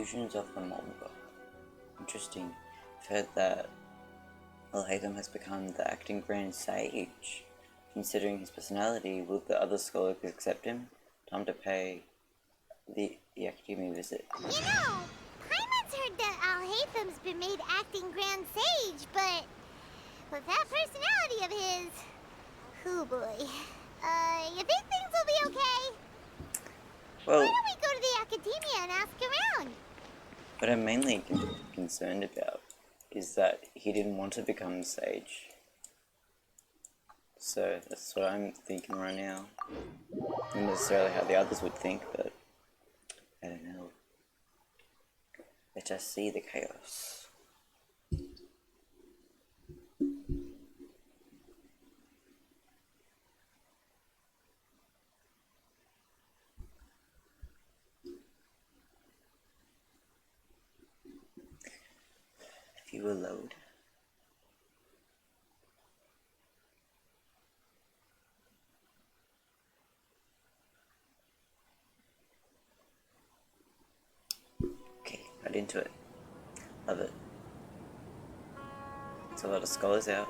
Conclusions of the manga. Interesting. I've heard that Alhaitham has become the acting Grand Sage. Considering his personality, will the other scholars accept him? Time to pay the academy visit. You know, Paimon's heard that Alhaitham's been made acting Grand Sage, but with that personality of his, oh boy. You think things will be okay? Well, why don't we go to the academia and ask around? What I'm mainly concerned about is that he didn't want to become sage. So that's what I'm thinking right now. Not necessarily how the others would think, but I don't know. Let us see the chaos. If you will load. Okay, right into it. Love it. There's a lot of scholars out.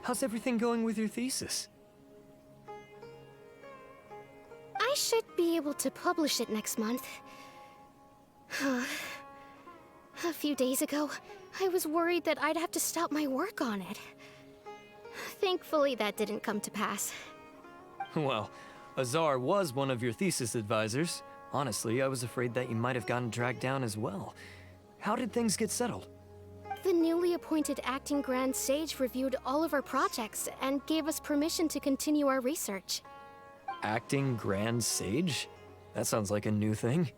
How's everything going with your thesis? I should be able to publish it next month. A few days ago, I was worried that I'd have to stop my work on it. Thankfully, that didn't come to pass. Well, Azar was one of your thesis advisors. Honestly, I was afraid that you might have gotten dragged down as well. How did things get settled? The newly appointed acting Grand Sage reviewed all of our projects and gave us permission to continue our research. Acting Grand Sage? That sounds like a new thing.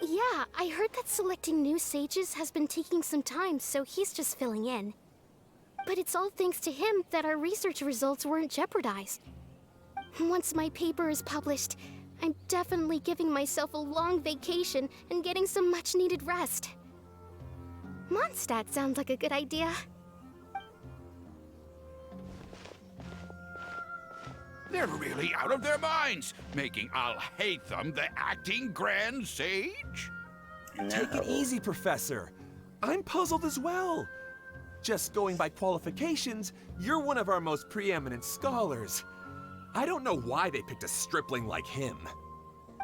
Yeah, I heard that selecting new sages has been taking some time, so he's just filling in. But it's all thanks to him that our research results weren't jeopardized. Once my paper is published, I'm definitely giving myself a long vacation and getting some much-needed rest. Mondstadt sounds like a good idea. They're really out of their minds, making Alhaitham the acting Grand Sage? No. Take it easy, Professor. I'm puzzled as well. Just going by qualifications, you're one of our most preeminent scholars. I don't know why they picked a stripling like him.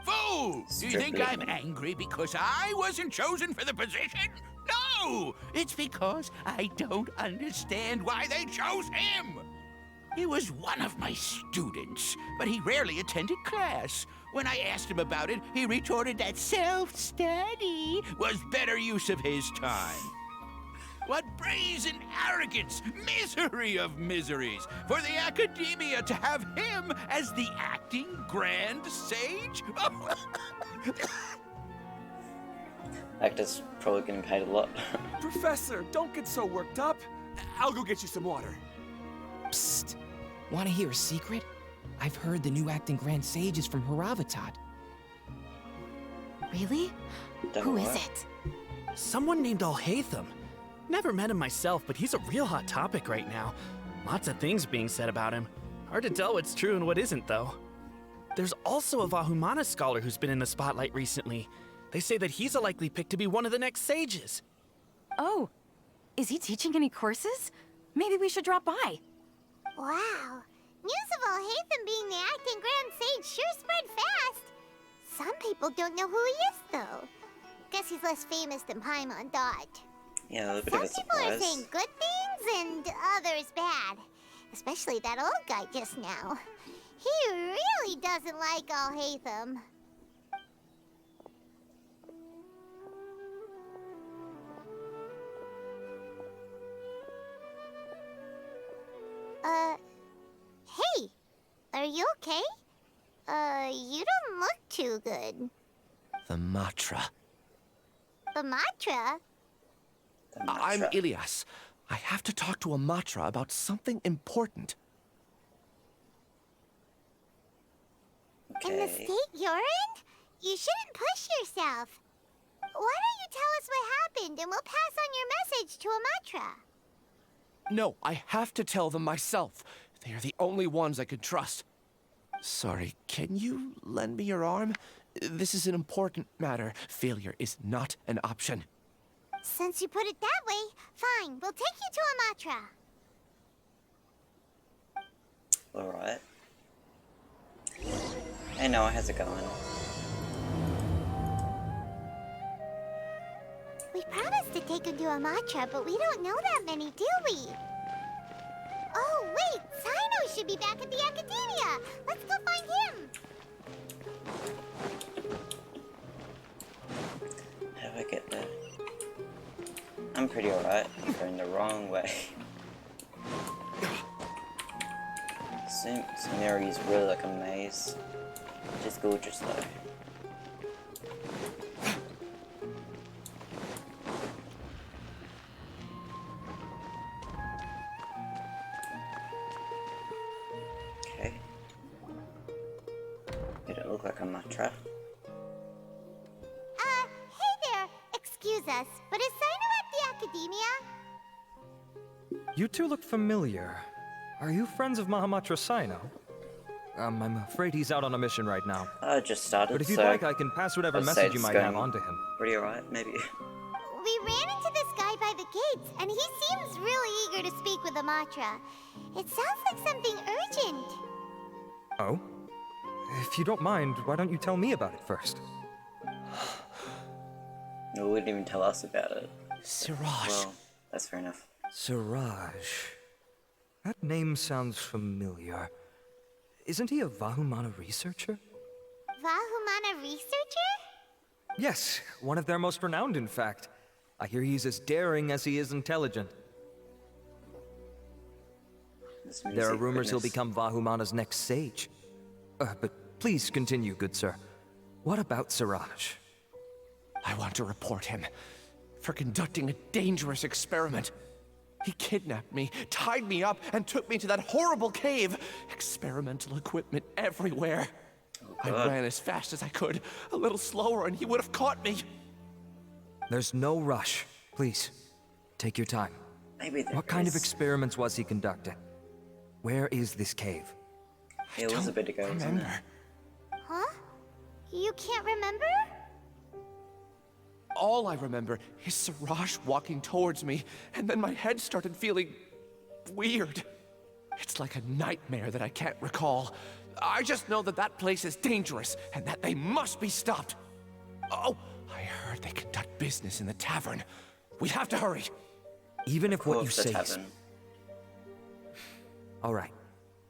Fool! Do you think I'm angry because I wasn't chosen for the position? No! It's because I don't understand why they chose him! He was one of my students, but he rarely attended class. When I asked him about it, he retorted that self-study was better use of his time. What brazen arrogance, misery of miseries, for the academia to have him as the acting Grand Sage? Actor's probably getting paid a lot. Professor, don't get so worked up. I'll go get you some water. Psst. Want to hear a secret? I've heard the new acting Grand Sage is from Haravatat. Really? Who is it? Someone named Alhaitham. Never met him myself, but he's a real hot topic right now. Lots of things being said about him. Hard to tell what's true and what isn't, though. There's also a Vahumana scholar who's been in the spotlight recently. They say that he's a likely pick to be one of the next sages. Oh, is he teaching any courses? Maybe we should drop by. Wow. News of Alhaitham being the acting Grand Sage sure spread fast. Some people don't know who he is, though. Guess he's less famous than Paimon thought. Yeah, a little bit Some of a people are surprise. saying good things and others bad. Especially that old guy just now. He really doesn't like Alhaitham. Hey, are you okay? You don't look too good. The Matra. The Matra? I'm Ilias. I have to talk to a Matra about something important. In the state you're in? You shouldn't push yourself. Why don't you tell us what happened and we'll pass on your message to a Matra? No, I have to tell them myself. They are the only ones I can trust. Sorry, can you lend me your arm? This is an important matter. Failure is not an option. Since you put it that way, fine. We'll take you to Amatra. Alright. Hey Noah, how's it going? We promised to take him to Amatra, but we don't know that many, do we? Oh, wait! Sino should be back at the Academia! Let's go find him! How do I get there? I'm pretty alright. I'm going the wrong way. Scenery is really like a maze. Just gorgeous though. Okay. It don't look like a Matra. Hey there! Excuse us, but is Sino at the Academia? You two look familiar. Are you friends of Mahamatra Sino? I'm afraid he's out on a mission right now. I just started, But if you'd so like, I can pass whatever I'd say message you it's might going have onto him. pretty alright, maybe. We ran into this guy by the gates, and he seems really eager to speak with Amatra. It sounds like something urgent. Oh? If you don't mind, why don't you tell me about it first? No, wouldn't even tell us about it. Siraj. Well, that's fair enough. Siraj. That name sounds familiar. Isn't he a Vahumana researcher? Vahumana researcher? Yes, one of their most renowned, in fact. I hear he's as daring as he is intelligent. This There are music, rumors he'll goodness. become Vahumana's next sage. But please continue, good sir. What about Siraj? I want to report him for conducting a dangerous experiment. He kidnapped me, tied me up, and took me to that horrible cave. Experimental equipment everywhere. I ran as fast as I could, a little slower, and he would have caught me. There's no rush. Please, take your time. Maybe there What kind of is. experiments was he conducting? Where is this cave? It was a bit ago, wasn't it? Remember. Huh? You can't remember? All I remember is Siraj walking towards me, and then my head started feeling weird. It's like a nightmare that I can't recall. I just know that that place is dangerous, and that they must be stopped. Oh, I heard they conduct business in the tavern. We have to hurry. Even if what you Of the say is... tavern. All right.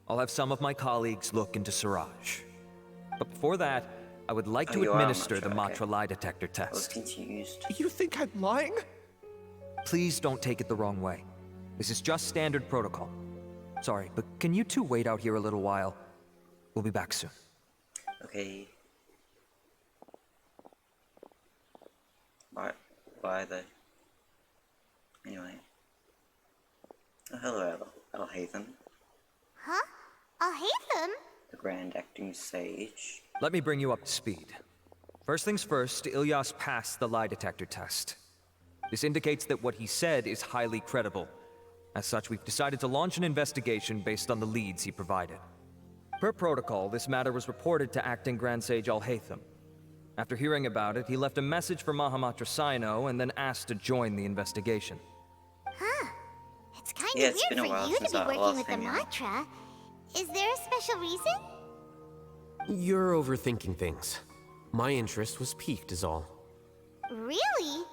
I'll have some of my colleagues look into Siraj. But before that, I would like Oh, to you are a administer the Matra, okay. Matra lie detector I was test. confused. You think I'm lying? Please don't take it the wrong way. This is just standard protocol. Sorry, but can you two wait out here a little while? We'll be back soon. Okay. Right. Why though? Anyway. Oh, hello, Alhaitham, Huh? Alhaitham? the Grand Acting Sage. Let me bring you up to speed. First things first, Ilyas passed the lie detector test. This indicates that what he said is highly credible. As such, we've decided to launch an investigation based on the leads he provided. Per protocol, this matter was reported to Acting Grand Sage Alhaitham. After hearing about it, he left a message for Mahamatra Sino and then asked to join the investigation. Huh. It's kind of Yeah, it's weird been a for while you to since be I working last with the hung out. Matra. Is there a special reason? You're overthinking things. My interest was piqued is all. Really?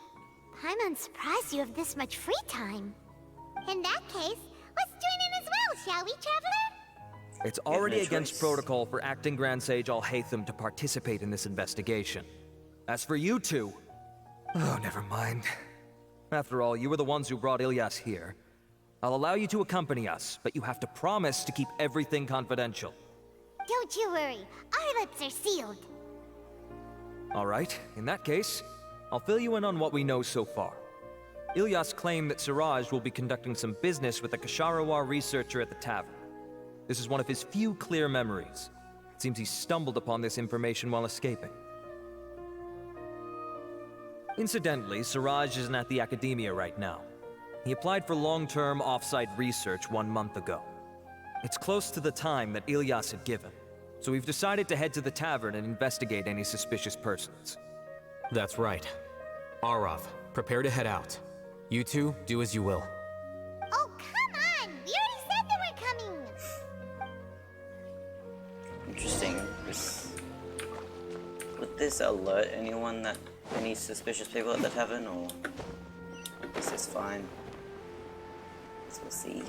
I'm surprised you have this much free time. In that case, let's join in as well, shall we, Traveler? It's already no against choice. protocol for Acting Grand Sage Alhaitham to participate in this investigation. As for you two... Oh, never mind. After all, you were the ones who brought Ilyas here. I'll allow you to accompany us, but you have to promise to keep everything confidential. Don't you worry, our lips are sealed. All right, in that case, I'll fill you in on what we know so far. Ilyas claimed that Siraj will be conducting some business with a Kasharawar researcher at the tavern. This is one of his few clear memories. It seems he stumbled upon this information while escaping. Incidentally, Siraj isn't at the Academia right now. He applied for long-term off-site research 1 month ago. It's close to the time that Ilyas had given. So we've decided to head to the tavern and investigate any suspicious persons. That's right. Arav, prepare to head out. You two, do as you will. Oh, come on! We already said that we're coming! Interesting. Would this alert anyone that any suspicious people at the tavern, or is this fine? Guess we'll see.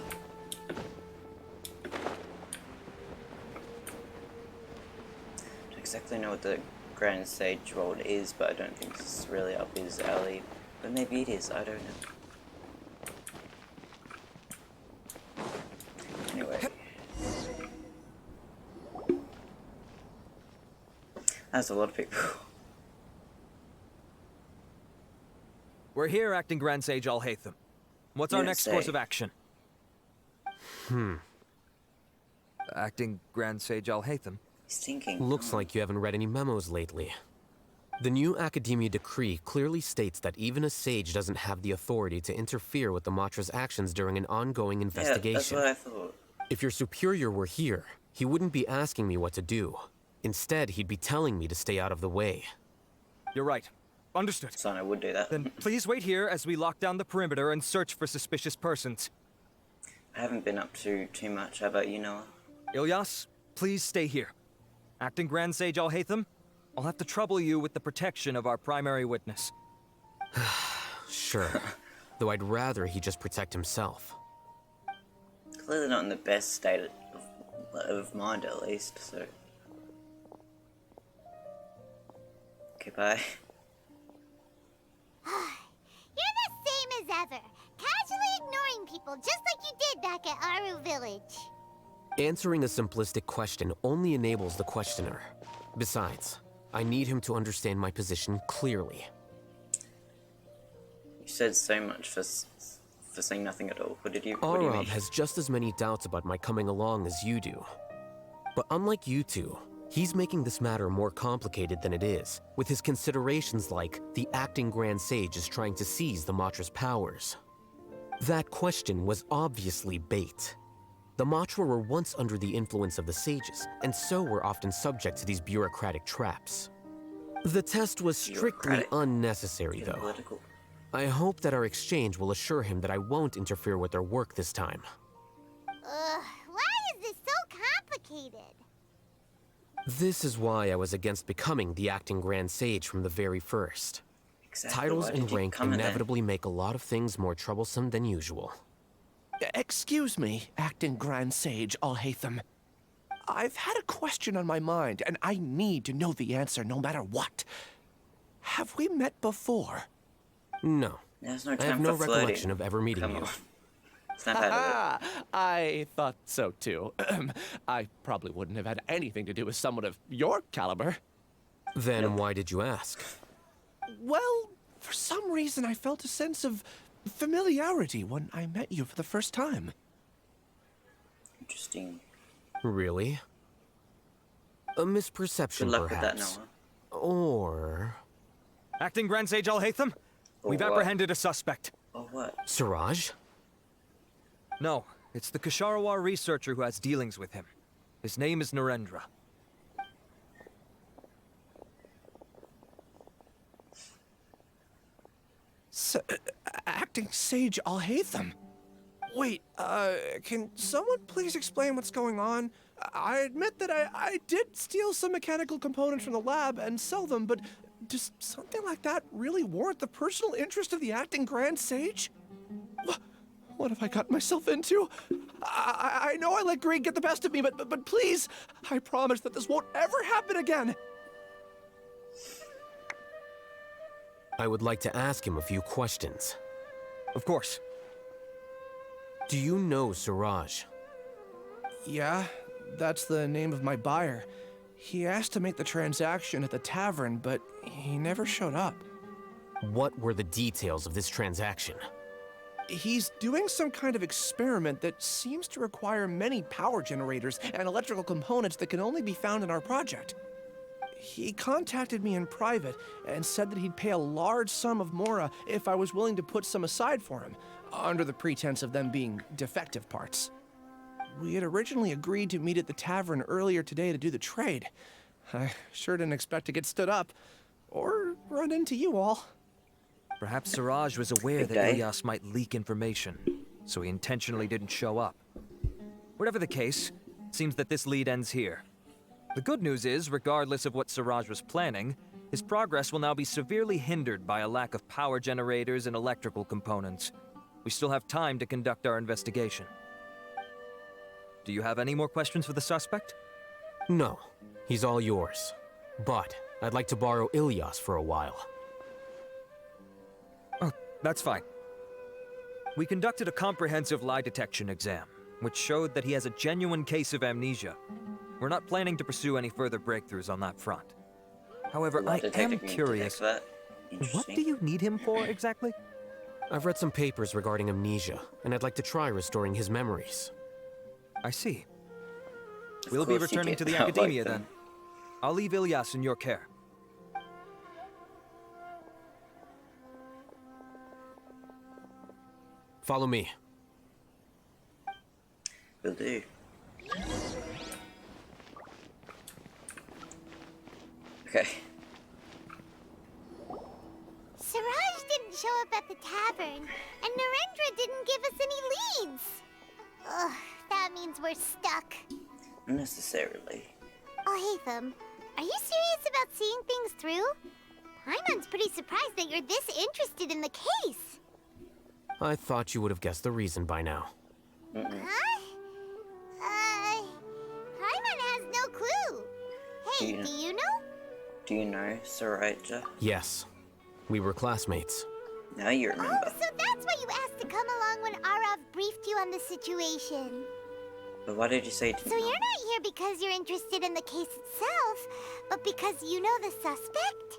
Don't exactly know what the Grand Sage role is, but I don't think it's really up his alley. But maybe it is, I don't know. Anyway. That's a lot of people. We're here, Acting Grand Sage Alhaitham. What's our next course of action? Acting Grand Sage Alhaitham? He's thinking. Looks like you haven't read any memos lately. The new Academia decree clearly states that even a sage doesn't have the authority to interfere with the Matra's actions during an ongoing investigation. Yeah, that's what I thought. If your superior were here, he wouldn't be asking me what to do. Instead, he'd be telling me to stay out of the way. You're right. Understood. Son, I would do that. Then please wait here as we lock down the perimeter and search for suspicious persons. I haven't been up to too much. How about you, Noah? Ilyas, please stay here. Acting Grand Sage Alhaitham, I'll have to trouble you with the protection of our primary witness. Sure. Though I'd rather he just protect himself. Clearly not in the best state of mind, at least, so... Okay, bye. You're the same as ever, casually ignoring people just like you did back at Aru Village. Answering a simplistic question only enables the questioner. Besides, I need him to understand my position clearly. You said so much for saying nothing at all. What do you Arav mean? has just as many doubts about my coming along as you do. But unlike you two, he's making this matter more complicated than it is, with his considerations like the acting Grand Sage is trying to seize the Matra's powers. That question was obviously bait. The Matra were once under the influence of the sages, and so were often subject to these bureaucratic traps. The test was strictly unnecessary, though. Political. I hope that our exchange will assure him that I won't interfere with their work this time. Why is this so complicated? This is why I was against becoming the acting Grand Sage from the very first. Exactly. Titles Why did and you rank come in there? inevitably make a lot of things more troublesome than usual. Excuse me, Acting Grand Sage Alhaitham. I've had a question on my mind, and I need to know the answer no matter what. Have we met before? No. There's no I time have no for flirting. recollection of ever meeting Come you. on. Snap out of it. I thought so too. I probably wouldn't have had anything to do with someone of your caliber. Then why did you ask? Well, for some reason I felt a sense of familiarity when I met you for the first time. Interesting. Really? A misperception, Good luck perhaps. with that, Noah. Or... Acting Grand Sage Alhaitham, we've what? apprehended a suspect. Oh, what? Siraj? No, it's the Ksharawar researcher who has dealings with him. His name is Narendra. Acting Sage Alhaitham? Wait, can someone please explain what's going on? I admit that I did steal some mechanical components from the lab and sell them, but does something like that really warrant the personal interest of the Acting Grand Sage? What have I gotten myself into? I know I let greed get the best of me, but please, I promise that this won't ever happen again. I would like to ask him a few questions. Of course. Do you know Siraj? Yeah, that's the name of my buyer. He asked to make the transaction at the tavern, but he never showed up. What were the details of this transaction? He's doing some kind of experiment that seems to require many power generators and electrical components that can only be found in our project. He contacted me in private and said that he'd pay a large sum of Mora if I was willing to put some aside for him, under the pretense of them being defective parts. We had originally agreed to meet at the tavern earlier today to do the trade. I sure didn't expect to get stood up, or run into you all. Perhaps Siraj was aware that Ilyas might leak information, so he intentionally didn't show up. Whatever the case, it seems that this lead ends here. The good news is, regardless of what Siraj was planning, his progress will now be severely hindered by a lack of power generators and electrical components. We still have time to conduct our investigation. Do you have any more questions for the suspect? No, he's all yours. But I'd like to borrow Ilyas for a while. Oh, that's fine. We conducted a comprehensive lie detection exam, which showed that he has a genuine case of amnesia. We're not planning to pursue any further breakthroughs on that front. However, I am curious, what do you need him for exactly? I've read some papers regarding amnesia, and I'd like to try restoring his memories. I see. We'll be returning to the academia then. I'll leave Ilyas in your care. Follow me. Will do. Okay. Siraj didn't show up at the tavern, and Narendra didn't give us any leads. Ugh, that means we're stuck. Not necessarily. Alhaitham, are you serious about seeing things through? Paimon's pretty surprised that you're this interested in the case. I thought you would have guessed the reason by now. Huh? Paimon has no clue. Hey, do you know? Do you know Sriracha? Yes. We were classmates. Now you remember. Oh, so that's why you asked to come along when Arav briefed you on the situation. But why did you say to So you're not here because you're interested in the case itself, but because you know the suspect?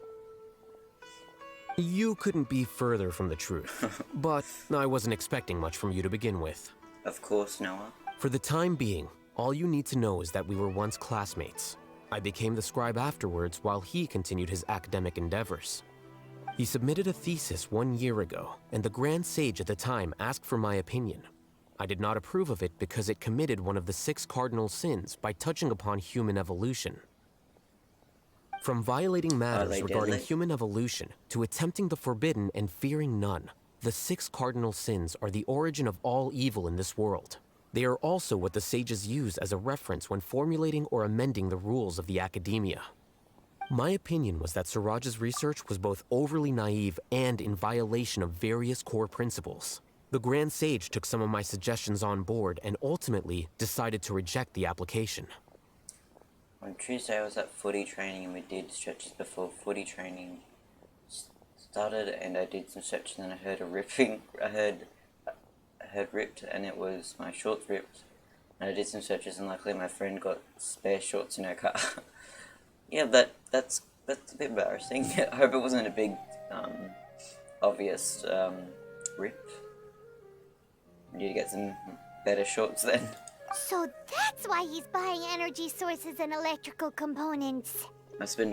You couldn't be further from the truth. But I wasn't expecting much from you to begin with. Of course, Noah. For the time being, all you need to know is that we were once classmates. I became the scribe afterwards while he continued his academic endeavors. He submitted a thesis 1 year ago, and the Grand Sage at the time asked for my opinion. I did not approve of it because it committed one of the 6 cardinal sins by touching upon human evolution. From violating matters regarding human evolution to attempting the forbidden and fearing none, the 6 cardinal sins are the origin of all evil in this world. They are also what the sages use as a reference when formulating or amending the rules of the academia. My opinion was that Siraj's research was both overly naive and in violation of various core principles. The Grand Sage took some of my suggestions on board and ultimately decided to reject the application. On Tuesday I was at footy training and we did stretches before footy training started, and I did some stretches and I heard a ripping. I heard ripped, and it was my shorts ripped. And I did some stretches and luckily my friend got spare shorts in her car. Yeah, that's a bit embarrassing. I hope it wasn't a big obvious rip. We need to get some better shorts then. So that's why he's buying energy sources and electrical components.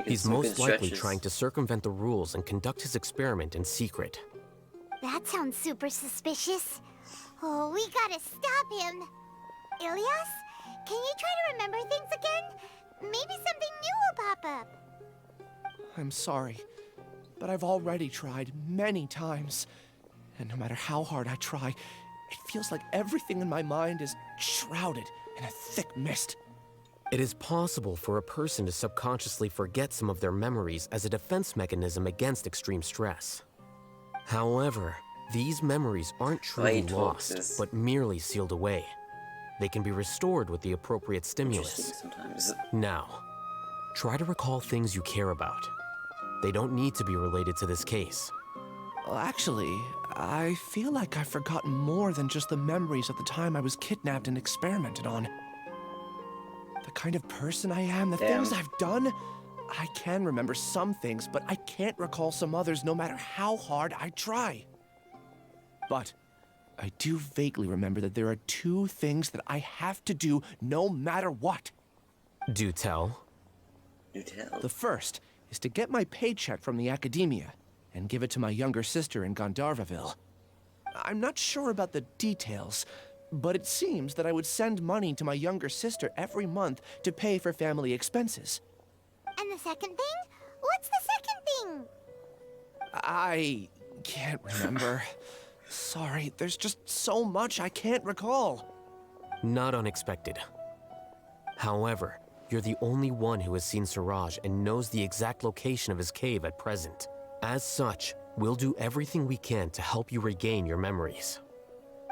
He's most likely trying to circumvent the rules and conduct his experiment in secret. That sounds super suspicious. Oh, we gotta stop him. Ilyas, can you try to remember things again? Maybe something new will pop up. I'm sorry, but I've already tried many times. And no matter how hard I try, it feels like everything in my mind is shrouded in a thick mist. It is possible for a person to subconsciously forget some of their memories as a defense mechanism against extreme stress. However, these memories aren't truly lost, but merely sealed away. They can be restored with the appropriate stimulus. Now, try to recall things you care about. They don't need to be related to this case. Well, actually, I feel like I've forgotten more than just the memories of the time I was kidnapped and experimented on. The kind of person I am, the things I've done, I can remember some things, but I can't recall some others no matter how hard I try. But I do vaguely remember that there are 2 things that I have to do no matter what. Do tell. Do tell. The first is to get my paycheck from the academia and give it to my younger sister in Gandharvaville. I'm not sure about the details, But it seems that I would send money to my younger sister every month to pay for family expenses. And the second thing? What's the second thing? I can't remember. Sorry, there's just so much I can't recall. Not unexpected. However, you're the only one who has seen Siraj and knows the exact location of his cave at present. As such, we'll do everything we can to help you regain your memories.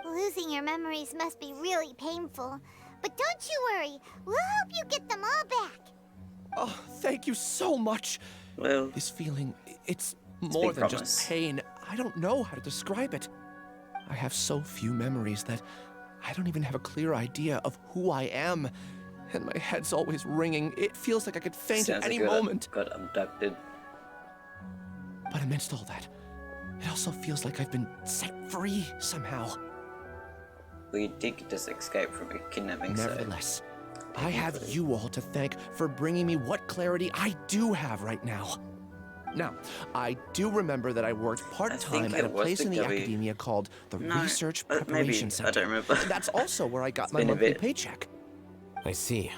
Losing your memories must be really painful. But don't you worry, we'll help you get them all back. Oh, thank you so much. Well, This feeling, it's a more big than promise. just pain. I don't know how to describe it. I have so few memories that I don't even have a clear idea of who I am. And my head's always ringing. It feels like I could faint sounds at any like I moment. got abducted. But amidst all that, it also feels like I've been set free somehow. Well, you did just escape from a kidnapping site. Nevertheless, I have you all to thank for bringing me what clarity I do have right now. Now, I do remember that I worked part-time at a it was place the in the W. academia called the No, Research maybe. Preparation I Center. don't remember. And that's also where I got It's my been a monthly bit. paycheck. I see.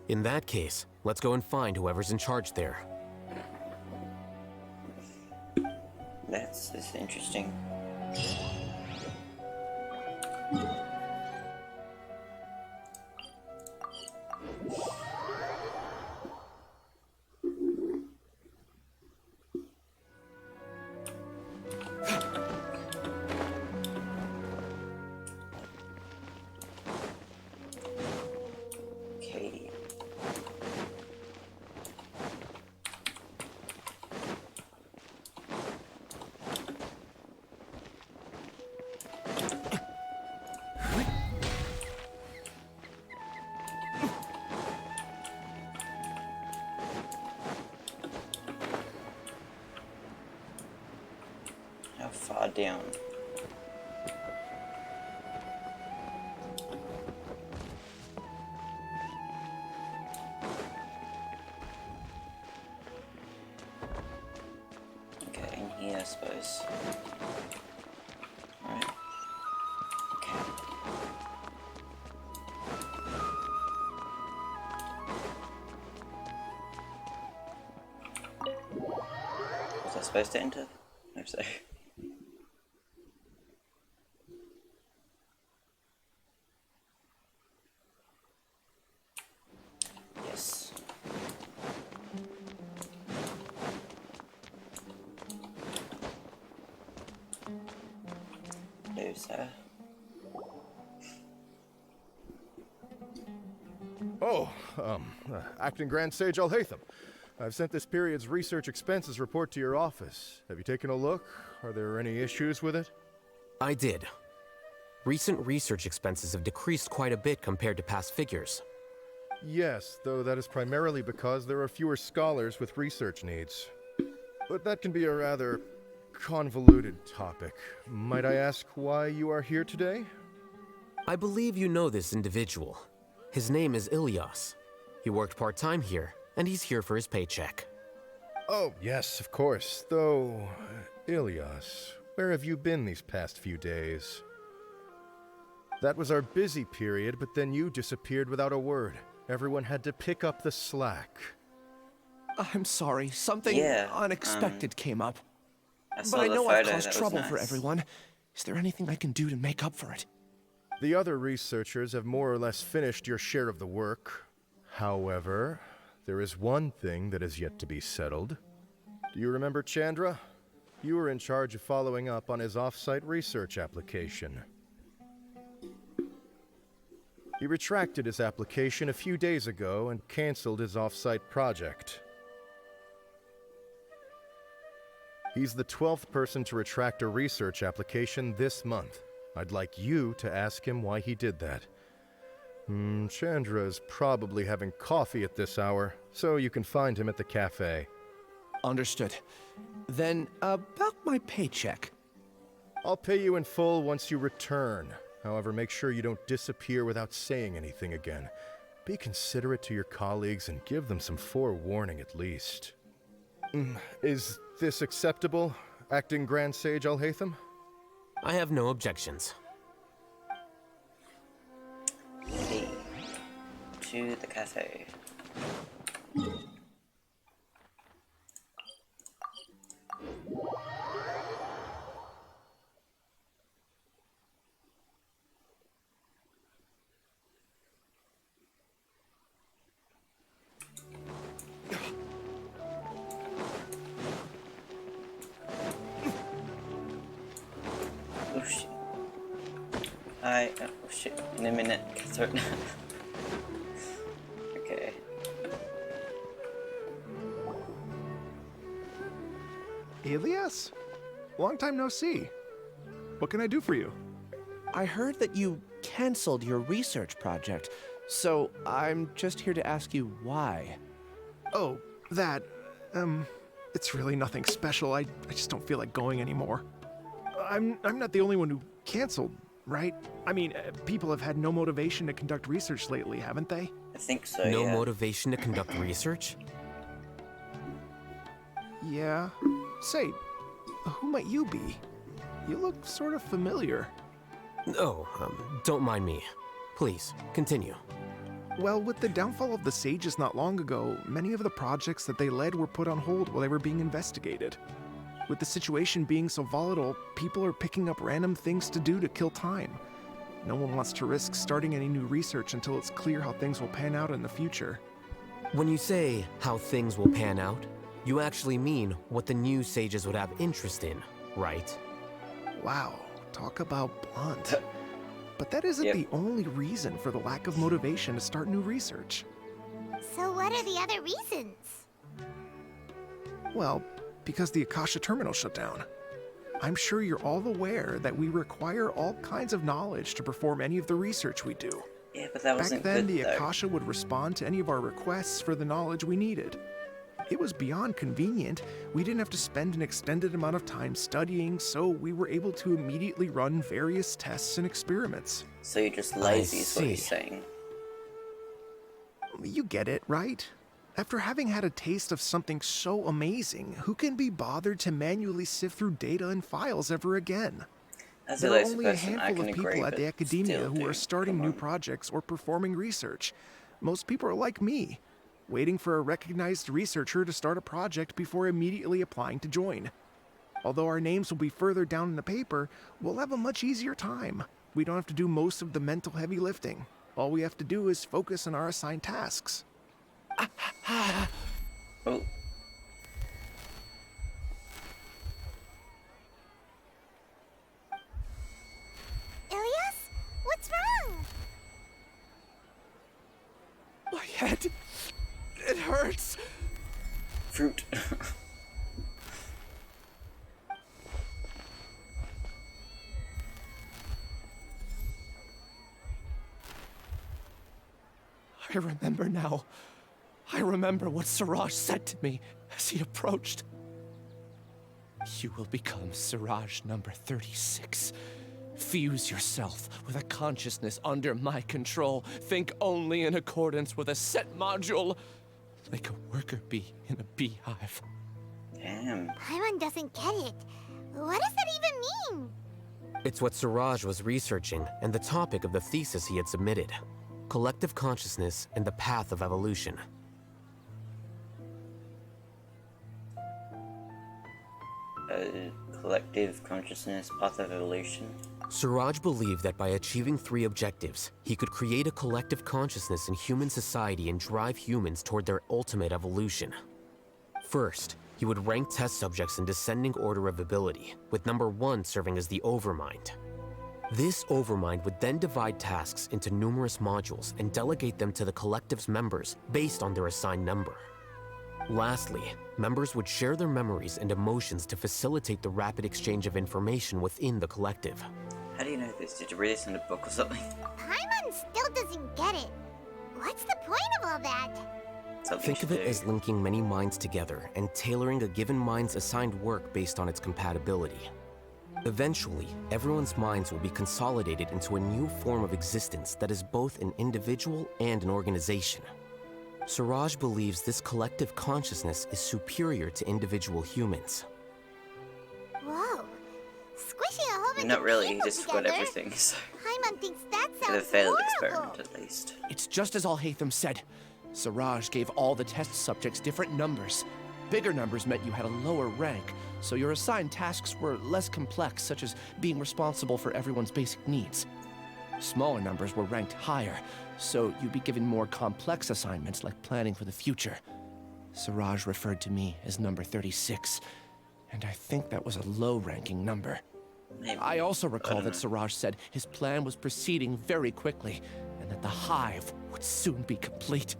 In that case, let's go and find whoever's in charge there. That's interesting. Okay. How far down? Okay, in here, I suppose. Alright. Okay. Was I supposed to enter? I hope so. Yes. Hello, sir. Oh, Acting Grand Sage Alhaitham. I've sent this period's research expenses report to your office. Have you taken a look? Are there any issues with it? I did. Recent research expenses have decreased quite a bit compared to past figures. Yes, though that is primarily because there are fewer scholars with research needs. But that can be a rather convoluted topic. Might I ask why you are here today? I believe you know this individual. His name is Ilyas. He worked part-time here, and he's here for his paycheck. Oh, yes, of course. Though, Ilyas, where have you been these past few days? That was our busy period, but then you disappeared without a word. Everyone had to pick up the slack. I'm sorry, something unexpected came up. But I know I've caused trouble for everyone. Is there anything I can do to make up for it? The other researchers have more or less finished your share of the work. However, there is one thing that is yet to be settled. Do you remember Chandra? You were in charge of following up on his off-site research application. He retracted his application a few days ago and canceled his off-site project. He's the 12th person to retract a research application this month. I'd like you to ask him why he did that. Chandra's probably having coffee at this hour, so you can find him at the cafe. Understood. Then, about my paycheck. I'll pay you in full once you return. However, make sure you don't disappear without saying anything again. Be considerate to your colleagues and give them some forewarning at least. Is this acceptable, Acting Grand Sage Alhaitham? I have no objections. to the cafe. Oh shit. Oh shit, in a minute, Catherine. Okay. Elias? Long time no see. What can I do for you? I heard that you canceled your research project, so I'm just here to ask you why. Oh, that. It's really nothing special. I just don't feel like going anymore. I'm not the only one who canceled, right? I mean, people have had no motivation to conduct research lately, haven't they? I think so, No yeah. motivation to conduct research? Yeah. Say, who might you be? You look sort of familiar. Oh, don't mind me. Please, continue. Well, with the downfall of the Sages not long ago, many of the projects that they led were put on hold while they were being investigated. With the situation being so volatile, people are picking up random things to do to kill time. No one wants to risk starting any new research until it's clear how things will pan out in the future. When you say how things will pan out, you actually mean what the new Sages would have interest in, right? Wow, talk about blunt. But that isn't Yep. the only reason for the lack of motivation to start new research. So what are the other reasons? Well, because the Akasha terminal shut down. I'm sure you're all aware that we require all kinds of knowledge to perform any of the research we do. Yeah, but that Back wasn't then, good the though. Akasha would respond to any of our requests for the knowledge we needed. It was beyond convenient. We didn't have to spend an extended amount of time studying, so we were able to immediately run various tests and experiments. So you're just lazy, is what see. you're saying. You get it, right? After having had a taste of something so amazing, who can be bothered to manually sift through data and files ever again? As a There are lazy only a person, I handful can of agree, people at but the academia still, who are dude, starting come new on. projects or performing research. Most people are like me, waiting for a recognized researcher to start a project before immediately applying to join. Although our names will be further down in the paper, we'll have a much easier time. We don't have to do most of the mental heavy lifting. All we have to do is focus on our assigned tasks. Oh. Ilias? What's wrong? My head. It hurts. Fruit. I remember now. I remember what Siraj said to me as he approached. You will become Siraj number 36. Fuse yourself with a consciousness under my control. Think only in accordance with a set module, like a worker bee in a beehive. Damn. Paimon doesn't get it. What does that even mean? It's what Siraj was researching and the topic of the thesis he had submitted. Collective consciousness and the path of evolution. Collective consciousness, path of evolution. Siraj believed that by achieving 3 objectives, he could create a collective consciousness in human society and drive humans toward their ultimate evolution. First, he would rank test subjects in descending order of ability, with number 1 serving as the overmind. This overmind would then divide tasks into numerous modules and delegate them to the collective's members based on their assigned number. Lastly, members would share their memories and emotions to facilitate the rapid exchange of information within the collective. How do you know this? Did you read this in a book or something? Paimon still doesn't get it. What's the point of all that? Something Think you of should it do. as linking many minds together and tailoring a given mind's assigned work based on its compatibility. Eventually, everyone's minds will be consolidated into a new form of existence that is both an individual and an organization. Siraj believes this collective consciousness is superior to individual humans. Whoa. Squishing a whole bunch Not of really, he people just forgot together. everything, so... Paimon Paimon thinks that A sounds failed horrible. experiment, at least. It's just as Alhaitham said. Siraj gave all the test subjects different numbers. Bigger numbers meant you had a lower rank, so your assigned tasks were less complex, such as being responsible for everyone's basic needs. Smaller numbers were ranked higher, so you'd be given more complex assignments like planning for the future. Siraj referred to me as number 36, and I think that was a low-ranking number. Maybe. I also recall that Siraj said his plan was proceeding very quickly, and that the hive would soon be complete.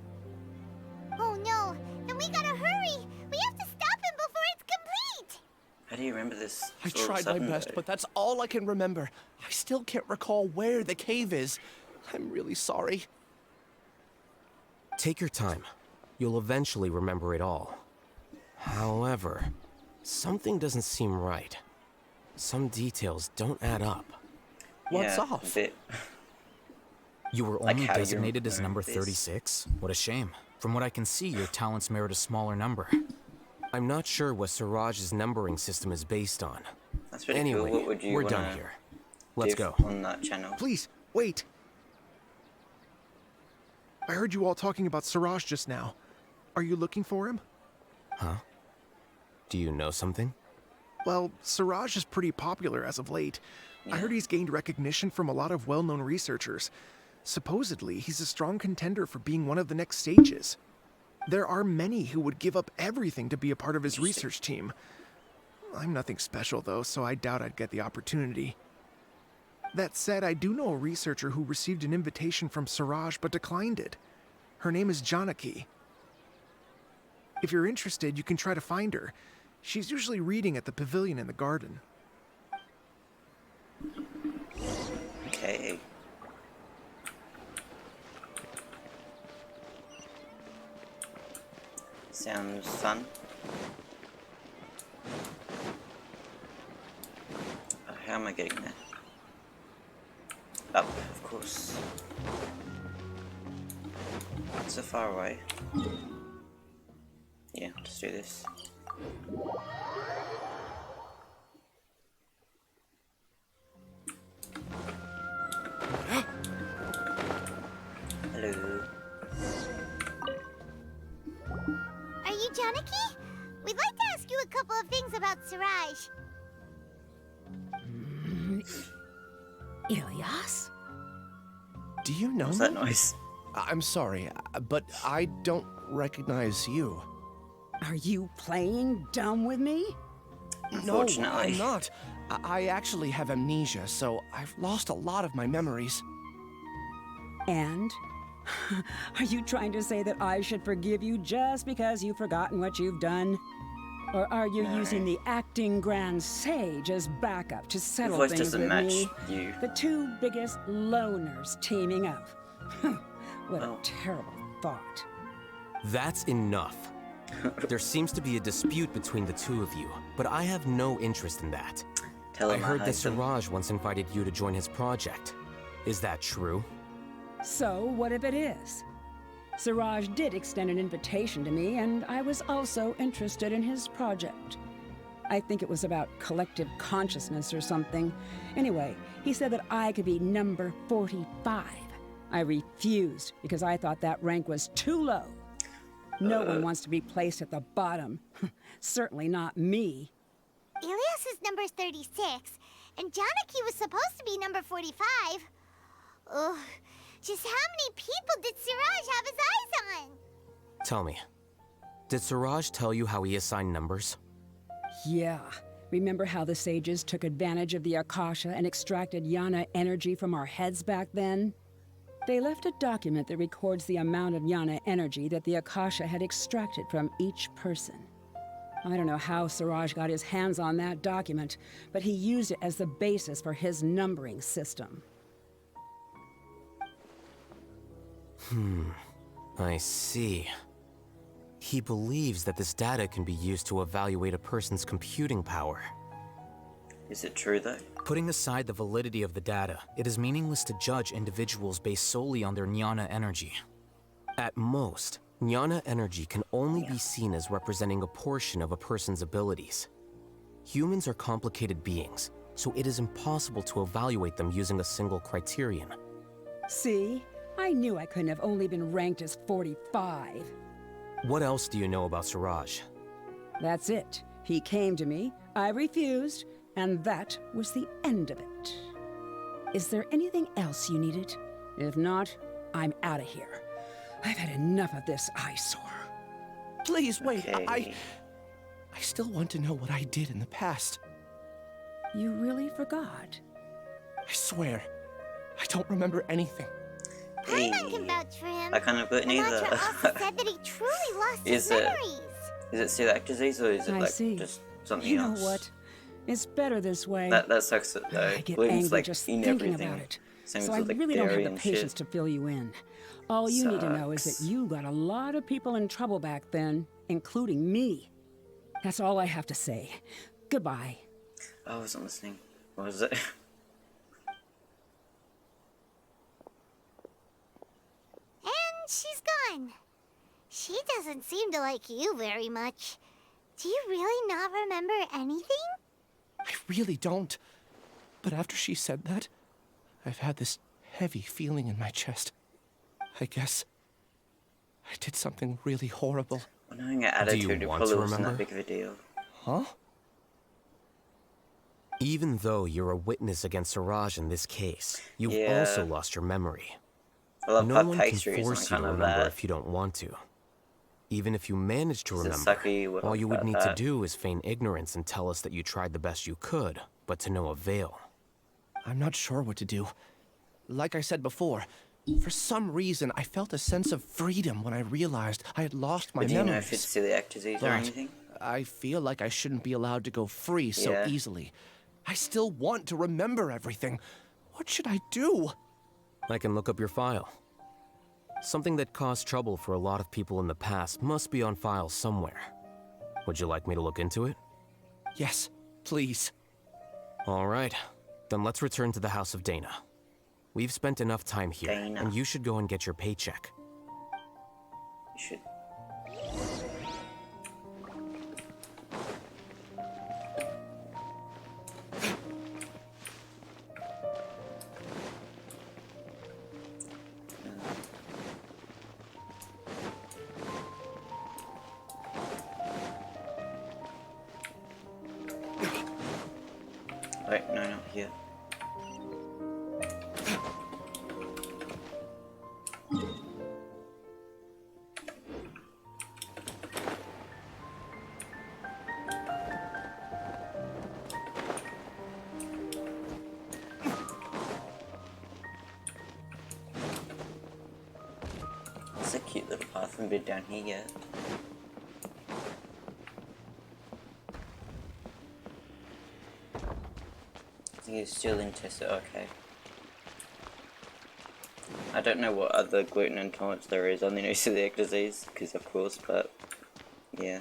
Oh no, then we gotta hurry. We have to stop him before it's complete. How do you remember this? I all of a tried my sudden, best, though? but that's all I can remember. I still can't recall where the cave is. I'm really sorry. Take your time. You'll eventually remember it all. However, something doesn't seem right. Some details don't add up. What's Yeah, off? a bit. You were Like only how you designated as remember number this. 36? What a shame. From what I can see, your talents merit a smaller number. I'm not sure what Siraj's numbering system is based on. That's pretty Anyway, cool. What would you we're wanna done here. Let's do go. on that channel? Please, wait. I heard you all talking about Siraj just now. Are you looking for him? Huh? Do you know something? Well, Siraj is pretty popular as of late. I heard he's gained recognition from a lot of well-known researchers. Supposedly, he's a strong contender for being one of the next sages. There are many who would give up everything to be a part of his research team. I'm nothing special, though, so I doubt I'd get the opportunity. That said, I do know a researcher who received an invitation from Siraj but declined it. Her name is Janaki. If you're interested, you can try to find her. She's usually reading at the pavilion in the garden. Okay. Sounds fun. How am I getting there? Up, of course. So far away. Yeah, let's do this. Hello. Are you Janaki? We'd like to ask you a couple of things about Siraj. Ilyas? Do you know What's me? that noise? I'm sorry, but I don't recognize you. Are you playing dumb with me? No, Unfortunately. I'm not. I actually have amnesia, so I've lost a lot of my memories. And? Are you trying to say that I should forgive you just because you've forgotten what you've done? Or are you using the acting Grand Sage as backup to settle voice things doesn't with match me? you. The two biggest loners teaming up. What a terrible thought. That's enough. There seems to be a dispute between the two of you, but I have no interest in that. Tell I him heard that Alhaitham. Siraj once invited you to join his project. Is that true? So, what if it is? Siraj did extend an invitation to me, and I was also interested in his project. I think it was about collective consciousness or something. Anyway, he said that I could be number 45. I refused because I thought that rank was too low. No one wants to be placed at the bottom. Certainly not me. Ilias is number 36, and Janaki was supposed to be number 45. Ugh, just how many people did Siraj have his eyes on? Tell me, did Siraj tell you how he assigned numbers? Yeah. Remember how the sages took advantage of the Akasha and extracted Yana energy from our heads back then? They left a document that records the amount of Yana energy that the Akasha had extracted from each person. I don't know how Siraj got his hands on that document, but he used it as the basis for his numbering system. I see. He believes that this data can be used to evaluate a person's computing power. Is it true though? Putting aside the validity of the data, it is meaningless to judge individuals based solely on their jnana energy. At most, jnana energy can only be seen as representing a portion of a person's abilities. Humans are complicated beings, so it is impossible to evaluate them using a single criterion. See? I knew I couldn't have only been ranked as 45. What else do you know about Siraj? That's it. He came to me, I refused, and that was the end of it. Is there anything else you needed? If not, I'm out of here. I've had enough of this eyesore. Please, wait, Okay. I still want to know what I did in the past. You really forgot? I swear, I don't remember anything. Hey, Paimon can vouch for him. I can't have it The neither. mantra also said that he truly lost his memories. Is it celiac disease or is it I like see. just something You know else? what? It's better this way. That sucks though. I get Gluten's angry like just in thinking everything. about it. Same So as I with, like, really don't have dairy the and patience shit. to fill you in. All you need to know is Sucks. that you got a lot of people in trouble back then, including me. That's all I have to say. Goodbye. Oh, I wasn't listening. What was it? And she's gone. She doesn't seem to like you very much. Do you really not remember anything? I really don't. But after she said that, I've had this heavy feeling in my chest. I guess I did something really horrible. Well, knowing her Do you attitude, it want probably to wasn't that remember? big of a deal. Huh? Even though you're a witness against Siraj in this case, you've Yeah. also lost your memory. I love No puff one can pastries force and you to kind of remember that. if you don't want to. Even if you manage to Is it remember, sucky? What all you would about need that? to do is feign ignorance and tell us that you tried the best you could, but to no avail. I'm not sure what to do. Like I said before, for some reason I felt a sense of freedom when I realized I had lost my But do you know memories. if it's celiac disease or But anything? I feel like I shouldn't be allowed to go free so Yeah. easily. I still want to remember everything. What should I do? I can look up your file. Something that caused trouble for a lot of people in the past must be on file somewhere. Would you like me to look into it? Yes, please. All right. Then let's return to the House of Dana. We've spent enough time here, Dana. and you should go and get your paycheck. You should. Wait, no, not here. It's a cute little path from bit down here yet. I think it's still in test. Okay. I don't know what other gluten intolerance there is. I only know celiac disease, because of course, but yeah.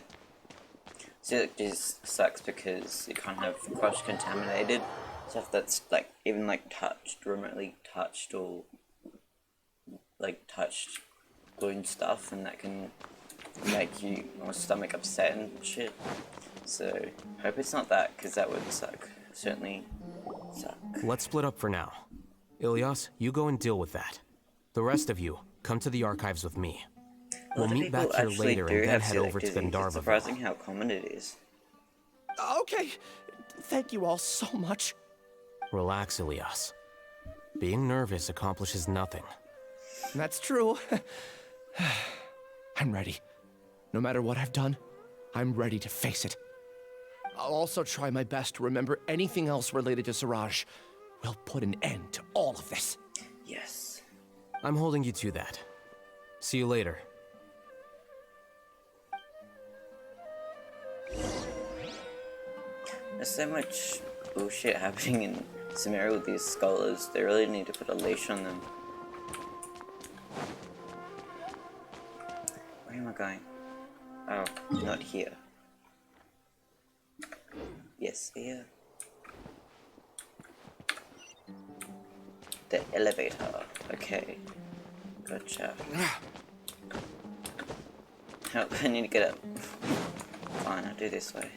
Celiac disease sucks because you can't have cross-contaminated stuff that's like even like touched, remotely touched, or like touched gluten stuff, and that can make you your stomach upset and shit. So hope it's not that, because that would suck. Certainly suck. Let's split up for now. Ilyas, you go and deal with that. The rest of you, come to the archives with me. A We'll lot of meet back people here actually later do and then have head celiac over to disease. It's Gandharva. surprising how common it is. Okay. Thank you all so much. Relax, Ilyas. Being nervous accomplishes nothing. That's true. I'm ready. No matter what I've done, I'm ready to face it. I'll also try my best to remember anything else related to Siraj. We'll put an end to all of this. Yes. I'm holding you to that. See you later. There's so much bullshit happening in Sumeria with these scholars. They really need to put a leash on them. Where am I going? Oh, not here. Yes, here. The elevator. Okay. Gotcha. Help, I need to get up. Fine, I'll do this way.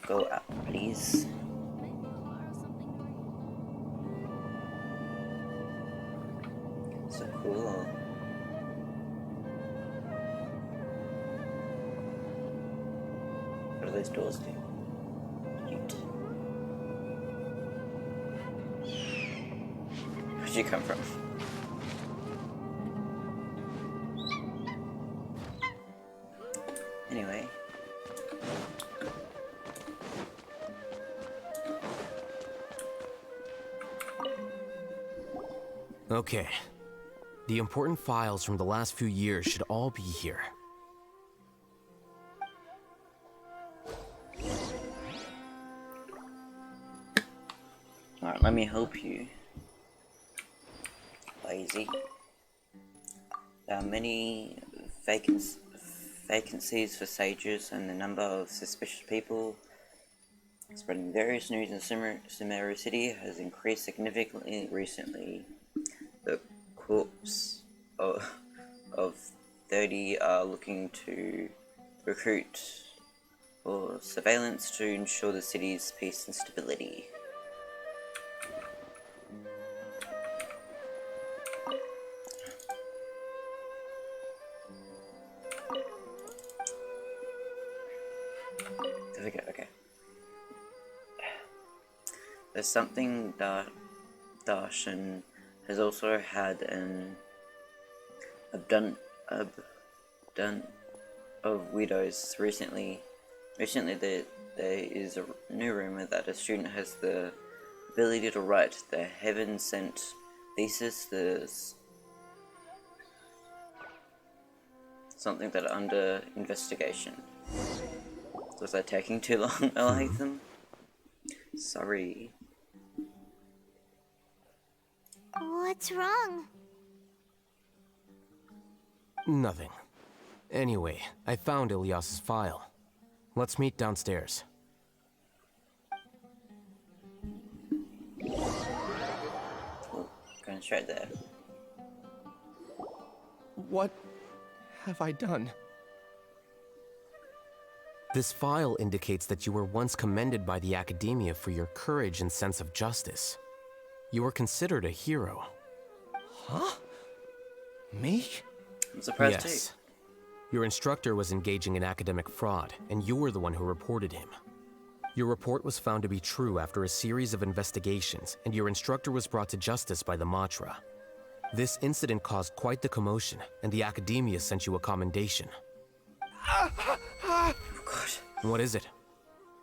go up, please. So cool. What do those doors do? Cute. Where'd you come from? Anyway. Okay. The important files from the last few years should all be here. Alright, let me help you. Lazy. There are many vacancies for sages, and the number of suspicious people spreading various news in Sumeru City has increased significantly recently. The corps of 30 are looking to recruit for surveillance to ensure the city's peace and stability. There we go, okay. There's something that Darshan has also had an abundant of widows recently. There is a new rumor that a student has the ability to write the heaven-sent thesis. There's something that are under investigation. Was I taking too long, Alhaitham? Sorry. What's wrong? Nothing. Anyway, I found Ilyas's file. Let's meet downstairs. Cool. Going straight there. What have I done? This file indicates that you were once commended by the Academia for your courage and sense of justice. You were considered a hero. Huh? Me? I'm surprised yes. too. Your instructor was engaging in academic fraud, and you were the one who reported him. Your report was found to be true after a series of investigations, and your instructor was brought to justice by the Matra. This incident caused quite the commotion, and the Academia sent you a commendation. Oh God. What is it?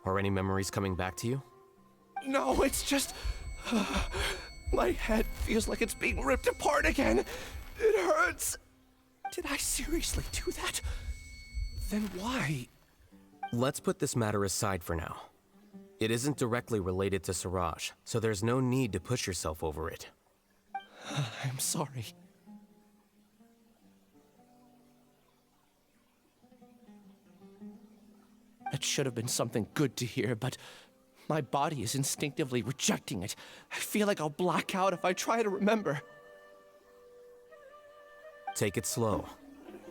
Are any memories coming back to you? No, it's just... my head feels like it's being ripped apart again. It hurts. Did I seriously do that? Then why? Let's put this matter aside for now. It isn't directly related to Siraj, so there's no need to push yourself over it. I'm sorry. It should have been something good to hear, but my body is instinctively rejecting it. I feel like I'll black out if I try to remember. Take it slow.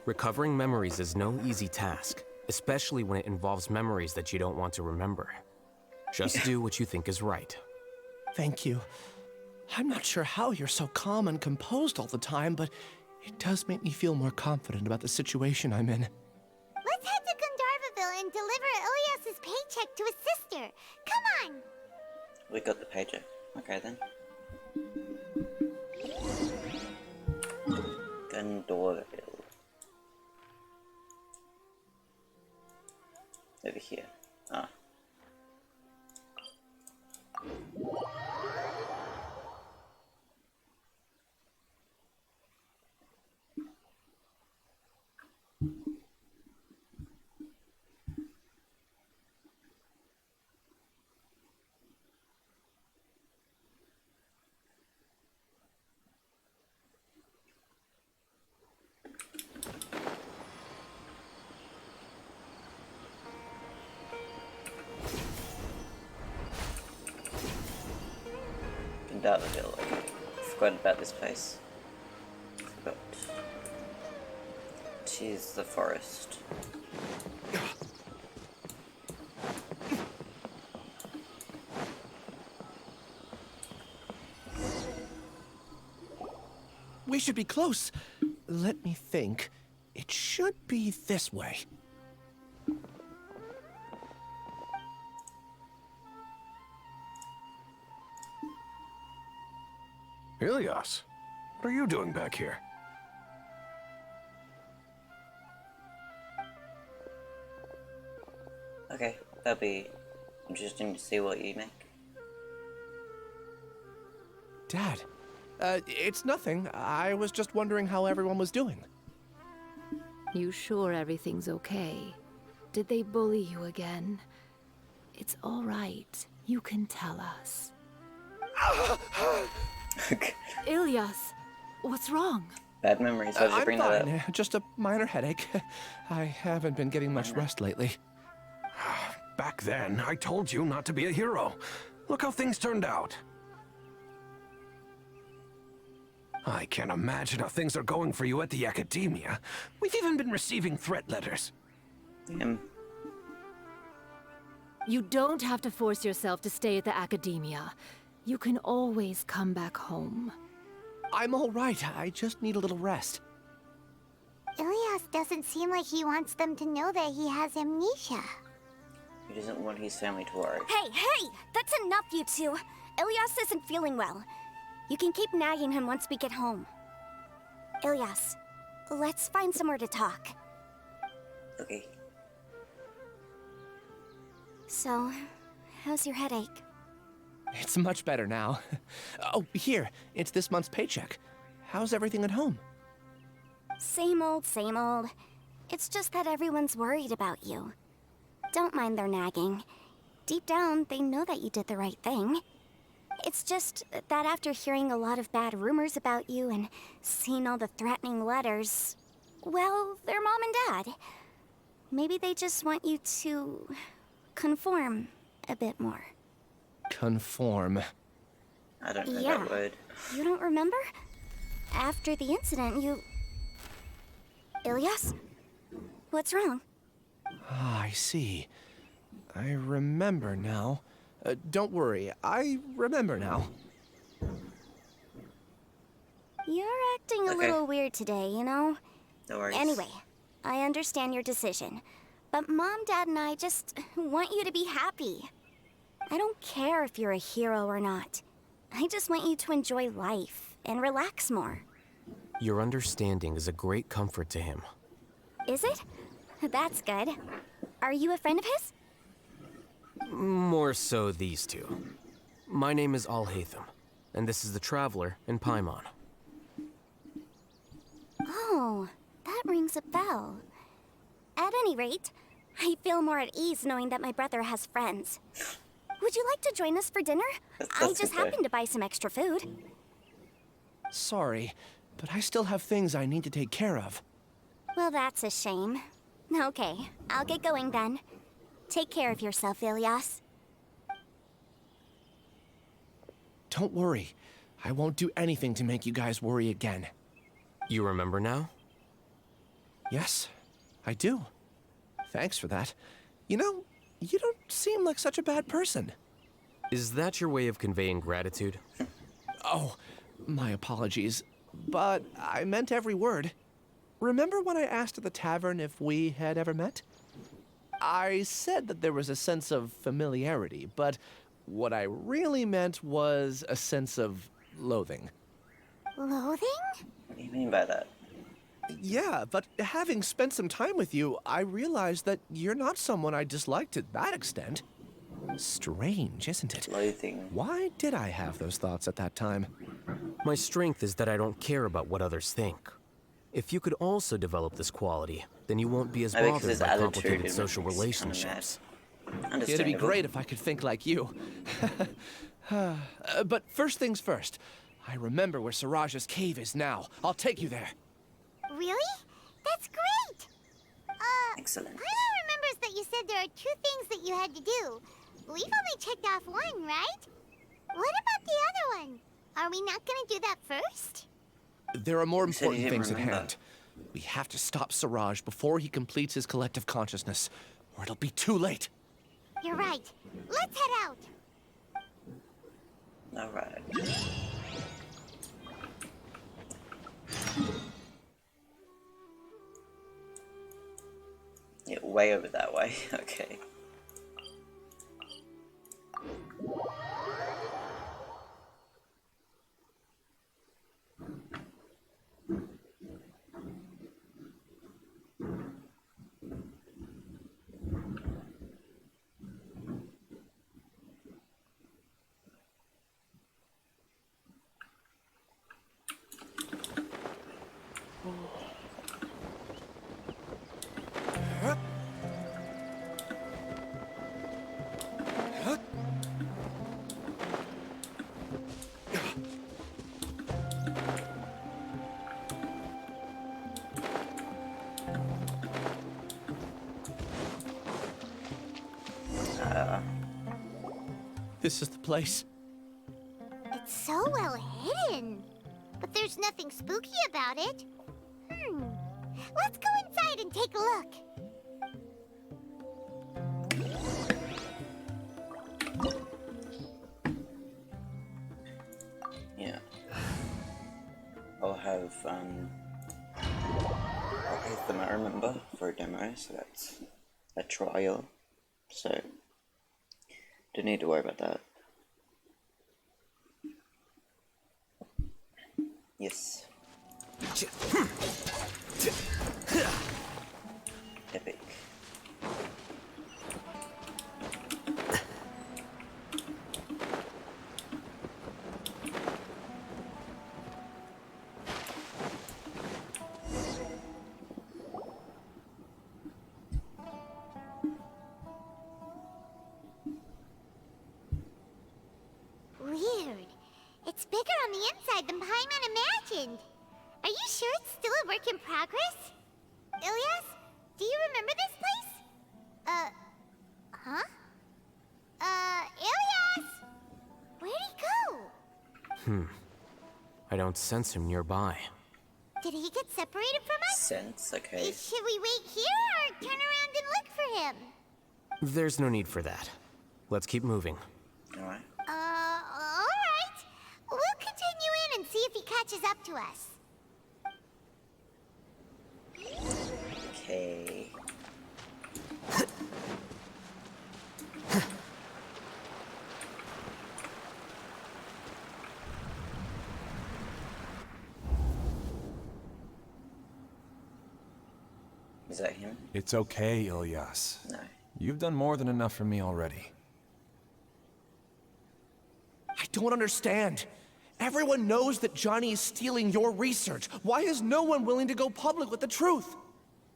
Recovering memories is no easy task, especially when it involves memories that you don't want to remember. Just do what you think is right. Thank you. I'm not sure how you're so calm and composed all the time, but it does make me feel more confident about the situation I'm in. Let's head to Gandharvaville and deliver Ilyas's paycheck to his sister. Come on! We got the paycheck. Okay then. Gandharville. Over here. Ah. Gandharville, okay. Forgot about this place. Forgot. Tis the forest. We should be close. Let me think. It should be this way. Ilias, what are you doing back here? Okay, that'll be interesting to see what you make. Dad, it's nothing. I was just wondering how everyone was doing. You sure everything's okay? Did they bully you again? It's all right. You can tell us. Ilias, what's wrong? Bad memories. Why did you I'm bring that fine. up? Just a minor headache. I haven't been getting much rest lately. Back then, I told you not to be a hero. Look how things turned out. I can't imagine how things are going for you at the Academia. We've even been receiving threat letters. You don't have to force yourself to stay at the Academia. You can always come back home. I'm all right. I just need a little rest. Ilias doesn't seem like he wants them to know that he has amnesia. He doesn't want his family to worry. Hey! That's enough, you two! Ilias isn't feeling well. You can keep nagging him once we get home. Ilias, let's find somewhere to talk. Okay. So, how's your headache? It's much better now. Oh, here. It's this month's paycheck. How's everything at home? Same old, same old. It's just that everyone's worried about you. Don't mind their nagging. Deep down, they know that you did the right thing. It's just that after hearing a lot of bad rumors about you and seeing all the threatening letters, well, they're mom and dad. Maybe they just want you to conform a bit more. Conform. I don't know Yeah. that word. You don't remember? After the incident, you... Ilias? What's wrong? Ah, I see. I remember now. Don't worry, I remember now. You're acting a little weird today, you know? No worries. Anyway, I understand your decision. But Mom, Dad, and I just want you to be happy. I don't care if you're a hero or not. I just want you to enjoy life and relax more. Your understanding is a great comfort to him. Is it? That's good. Are you a friend of his? More so these two. My name is Alhaitham, and this is the Traveler in Paimon. Oh, that rings a bell. At any rate, I feel more at ease knowing that my brother has friends. Would you like to join us for dinner? I just happened to buy some extra food. Sorry, but I still have things I need to take care of. Well, that's a shame. Okay, I'll get going then. Take care of yourself, Ilias. Don't worry. I won't do anything to make you guys worry again. You remember now? Yes, I do. Thanks for that. You know, you don't seem like such a bad person. Is that your way of conveying gratitude? Oh, my apologies. But I meant every word. Remember when I asked at the tavern if we had ever met? I said that there was a sense of familiarity, but what I really meant was a sense of loathing. Loathing? What do you mean by that? Yeah, but having spent some time with you, I realized that you're not someone I dislike to that extent. Strange, isn't it? Loathing. Why did I have those thoughts at that time? My strength is that I don't care about what others think. If you could also develop this quality, then you won't be as Maybe 'cause bothered his by attitude complicated is social kinda relationships. It'd be great if I could think like you. But first things first, I remember where Siraj's cave is now. I'll take you there. Really? That's great! Excellent. Paimon remembers that you said there are 2 things that you had to do. We've only checked off 1, right? What about the other one? Are we not gonna do that first? There are more You said you important didn't things at remember. hand. We have to stop Siraj before he completes his collective consciousness, or it'll be too late. You're right. Let's head out. Alright. way over that way. Okay. This is the place. It's so well hidden. But there's nothing spooky about it. Let's go inside and take a look. Yeah. I'll have Alhaitham, I remember, for a demo, so that's a trial. So don't need to worry about that. Yes. Epic. Weird. It's bigger on the inside than Paimon imagined. Are you sure it's still a work in progress? Ilyas, do you remember this place? Huh? Ilyas! Where'd he go? I don't sense him nearby. Did he get separated from us? Sense, okay. Should we wait here or turn around and look for him? There's no need for that. Let's keep moving. Alright. Alright. We'll continue in and see if he catches up to us. Okay. Is that him? It's okay, Ilyas. No. You've done more than enough for me already. I don't understand. Everyone knows that Johnny is stealing your research. Why is no one willing to go public with the truth?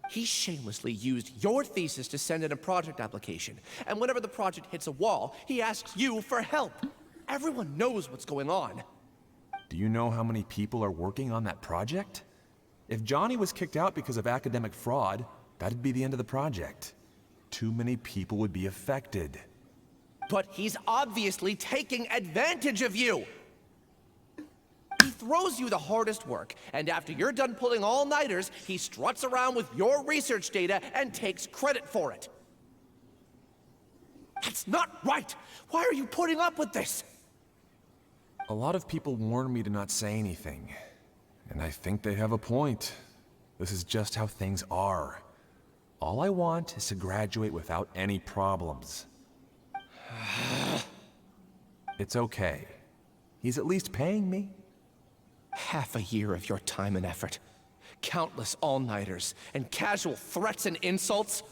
He shamelessly used your thesis to send in a project application. And whenever the project hits a wall, he asks you for help. Everyone knows what's going on. Do you know how many people are working on that project? If Johnny was kicked out because of academic fraud, that'd be the end of the project. Too many people would be affected. But he's obviously taking advantage of you! He throws you the hardest work, and after you're done pulling all-nighters, he struts around with your research data and takes credit for it. That's not right! Why are you putting up with this? A lot of people warn me to not say anything. And I think they have a point. This is just how things are. All I want is to graduate without any problems. It's okay. He's at least paying me. Half a year of your time and effort. Countless all-nighters and casual threats and insults.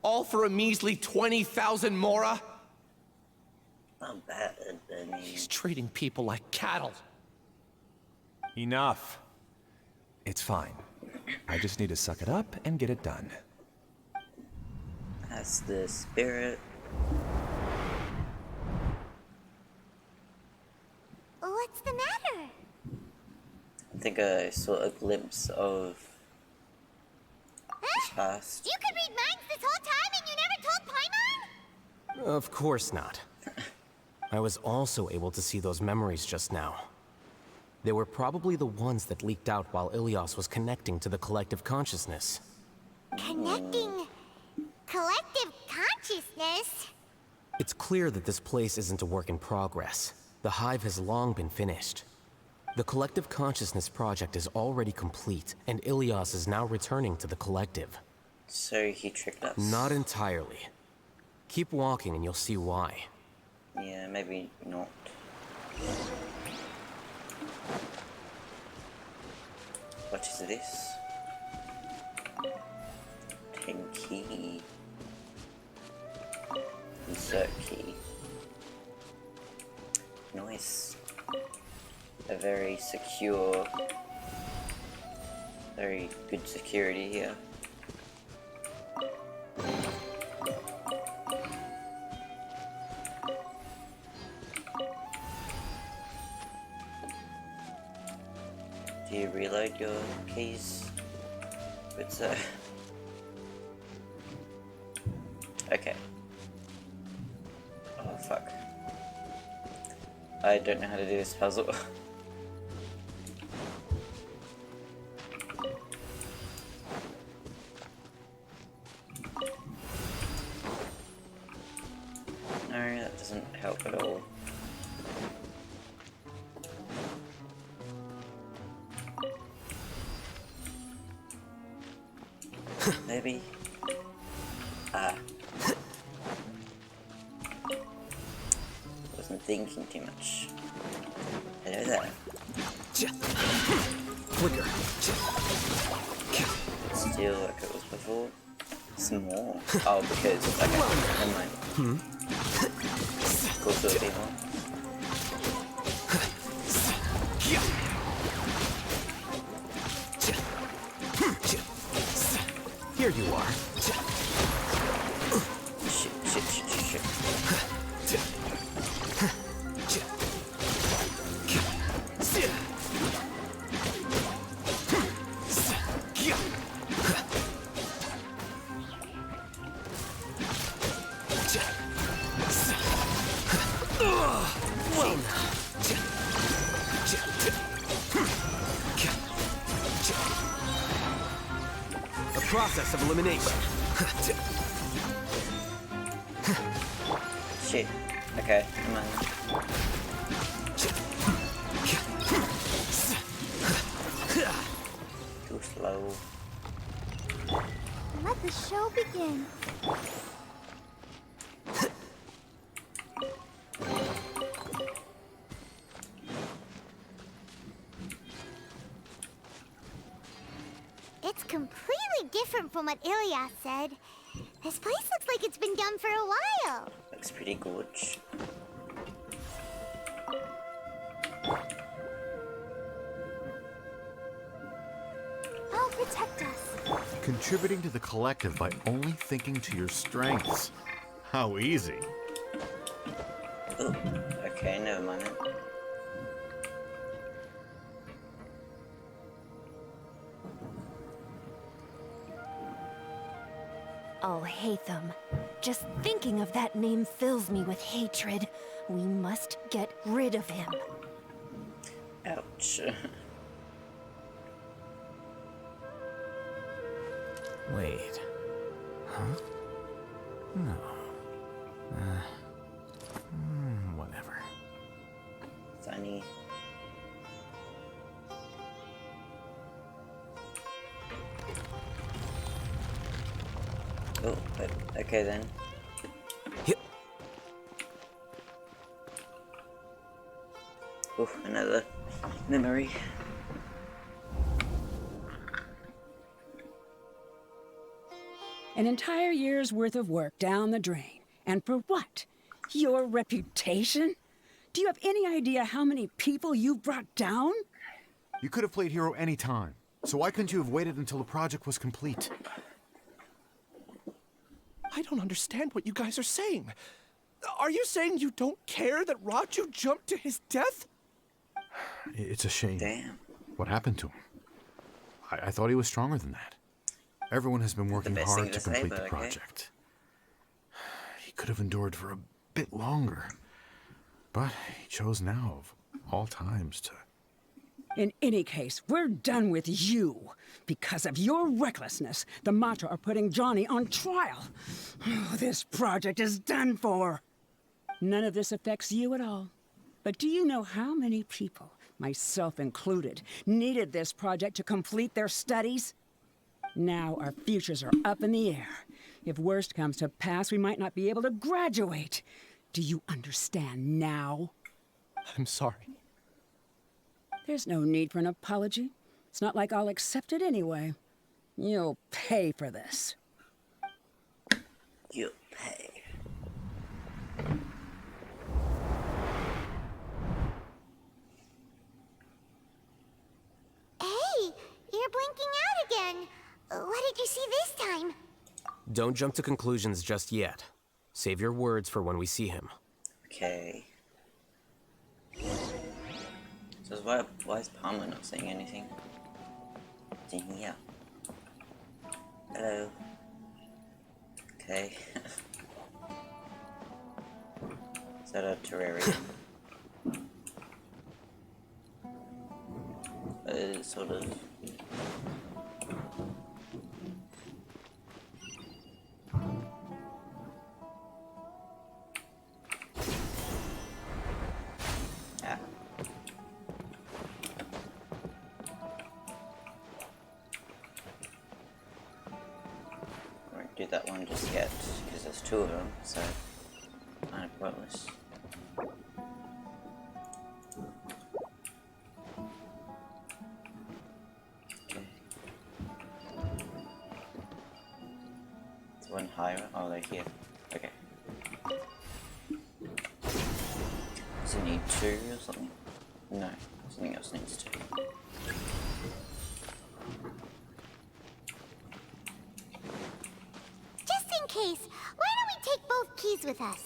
All for a measly 20,000 mora? Not bad, I mean... He's treating people like cattle. Enough. It's fine. I just need to suck it up and get it done. That's the spirit. What's the matter? I think I saw a glimpse of his past. You could read minds this whole time and you never told Paimon? Of course not. I was also able to see those memories just now. They were probably the ones that leaked out while Ilyas was connecting to the collective consciousness. Connecting collective consciousness? It's clear that this place isn't a work in progress. The hive has long been finished. The collective consciousness project is already complete, and Ilyas is now returning to the collective. So he tricked us? Not entirely. Keep walking and you'll see why. Yeah, maybe not. What is this? 10 key. Insert key. Nice. A very secure, very good security here. Do you reload your keys? Good so. Okay. Oh fuck. I don't know how to do this puzzle. No, that doesn't help at all. Maybe. Wasn't thinking too much. Hello there. Quicker. Still like it was before. Small. Oh, because okay, never mind. Of course it'll be more. Here you are. Shit. A process of elimination. Shit. Okay, come on. Too slow. Let the show begin. It's completely different from what Ilyas said. This place looks like it's been done for a while. Looks pretty gorge. I'll protect us. Contributing to the collective by only thinking to your strengths. How easy. Ooh, okay, never mind that. Alhaitham. Just thinking of that name fills me with hatred. We must get rid of him. Ouch. Wait. Huh? No. Whatever. Funny. Oh, okay then. Yep. Oh, another memory. An entire year's worth of work down the drain. And for what? Your reputation? Do you have any idea how many people you've brought down? You could have played hero any time. So why couldn't you have waited until the project was complete? I don't understand what you guys are saying. Are you saying you don't care that Raju jumped to his death? It's a shame. Damn. What happened to him? I thought he was stronger than that. Everyone has been working hard to complete the project. He could have endured for a bit longer. But he chose now, of all times, to... In any case, we're done with you. Because of your recklessness, the Matra are putting Johnny on trial. This project is done for. None of this affects you at all. But do you know how many people, myself included, needed this project to complete their studies? Now our futures are up in the air. If worst comes to pass, we might not be able to graduate. Do you understand now? I'm sorry. There's no need for an apology. It's not like I'll accept it anyway. You'll pay for this. You'll pay. Hey, you're blinking out again. What did you see this time? Don't jump to conclusions just yet. Save your words for when we see him. Okay. So why is Palmer not saying anything? Is he here? Hello. Okay. Is that a terrarium? Sort of. Ah. I won't do that one just yet, because there's two of them, so kind of pointless. One higher? Oh, they're here. Okay. Does it need two or something? No, something else needs two. Just in case, why don't we take both keys with us?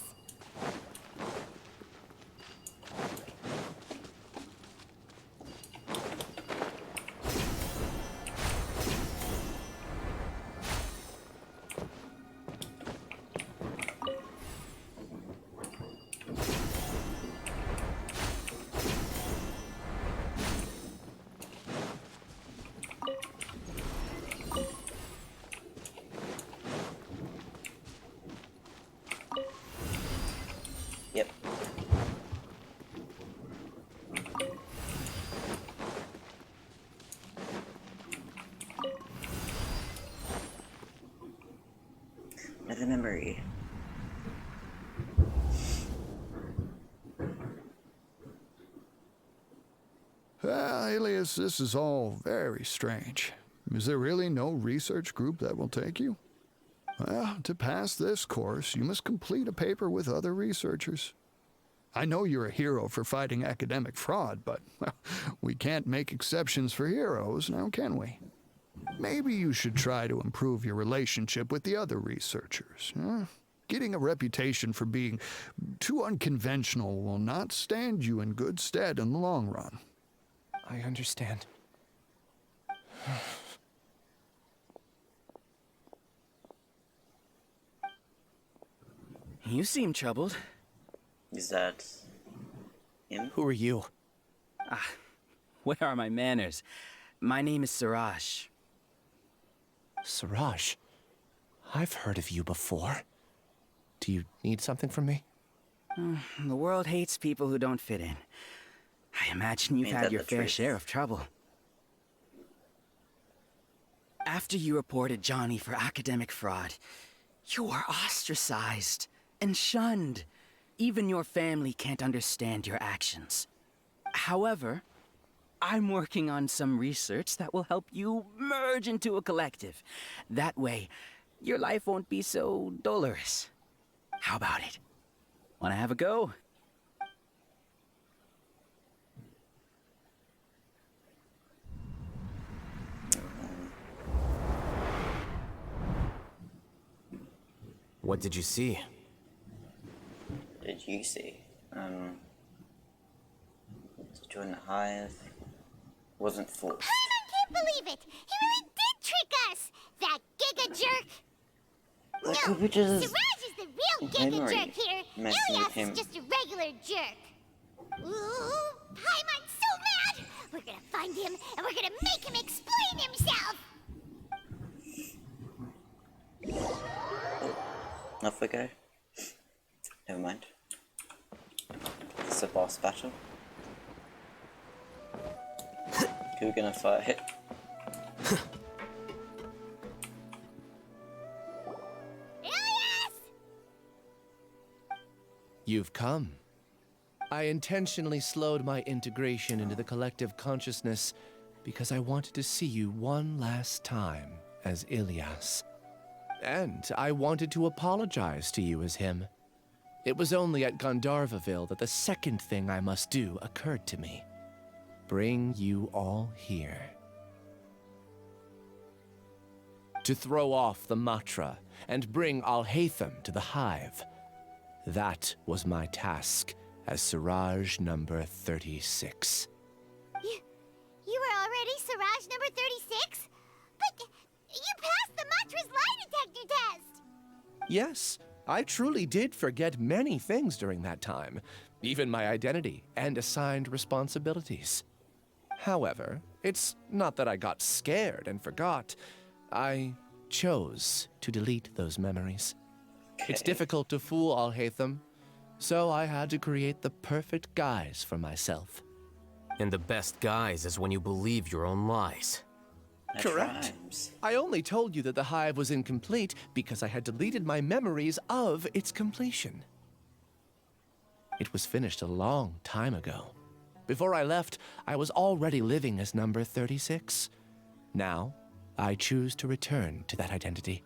Yep. Another memory. Alias, this is all very strange. Is there really no research group that will take you? Well, to pass this course, you must complete a paper with other researchers. I know you're a hero for fighting academic fraud, but well, we can't make exceptions for heroes, now can we? Maybe you should try to improve your relationship with the other researchers. Getting a reputation for being too unconventional will not stand you in good stead in the long run. I understand. You seem troubled. Is that him? Who are you? Where are my manners? My name is Siraj. Siraj? I've heard of you before. Do you need something from me? The world hates people who don't fit in. I imagine you've had your fair share of trouble. After you reported Johnny for academic fraud, you were ostracized and shunned. Even your family can't understand your actions. However, I'm working on some research that will help you merge into a collective. That way, your life won't be so dolorous. How about it? Wanna have a go? What did you see? What did you see? To join the hive. Wasn't full. Paimon can't believe it! He really did trick us! That giga jerk! That No, could be just Siraj is the real giga memory jerk here. messing with Ilias him. is just a regular jerk. Ooh, Paimon's so mad! We're gonna find him and we're gonna make him explain himself! Off we go. Never mind. It's a boss battle. Who are we gonna fight? You've come. I intentionally slowed my integration into the collective consciousness because I wanted to see you one last time as Ilyas. And I wanted to apologize to you as him. It was only at Gandharvaville that the second thing I must do occurred to me. Bring you all here. To throw off the Matra and bring Alhaitham to the Hive. That was my task as Siraj number 36. You were already Siraj number 36? But you passed the Matra's lie detector test! Yes, I truly did forget many things during that time, even my identity and assigned responsibilities. However, it's not that I got scared and forgot. I chose to delete those memories. It's difficult to fool Alhaitham, so I had to create the perfect guise for myself. And the best guise is when you believe your own lies. Correct. I only told you that the Hive was incomplete because I had deleted my memories of its completion. It was finished a long time ago. Before I left, I was already living as number 36. Now, I choose to return to that identity.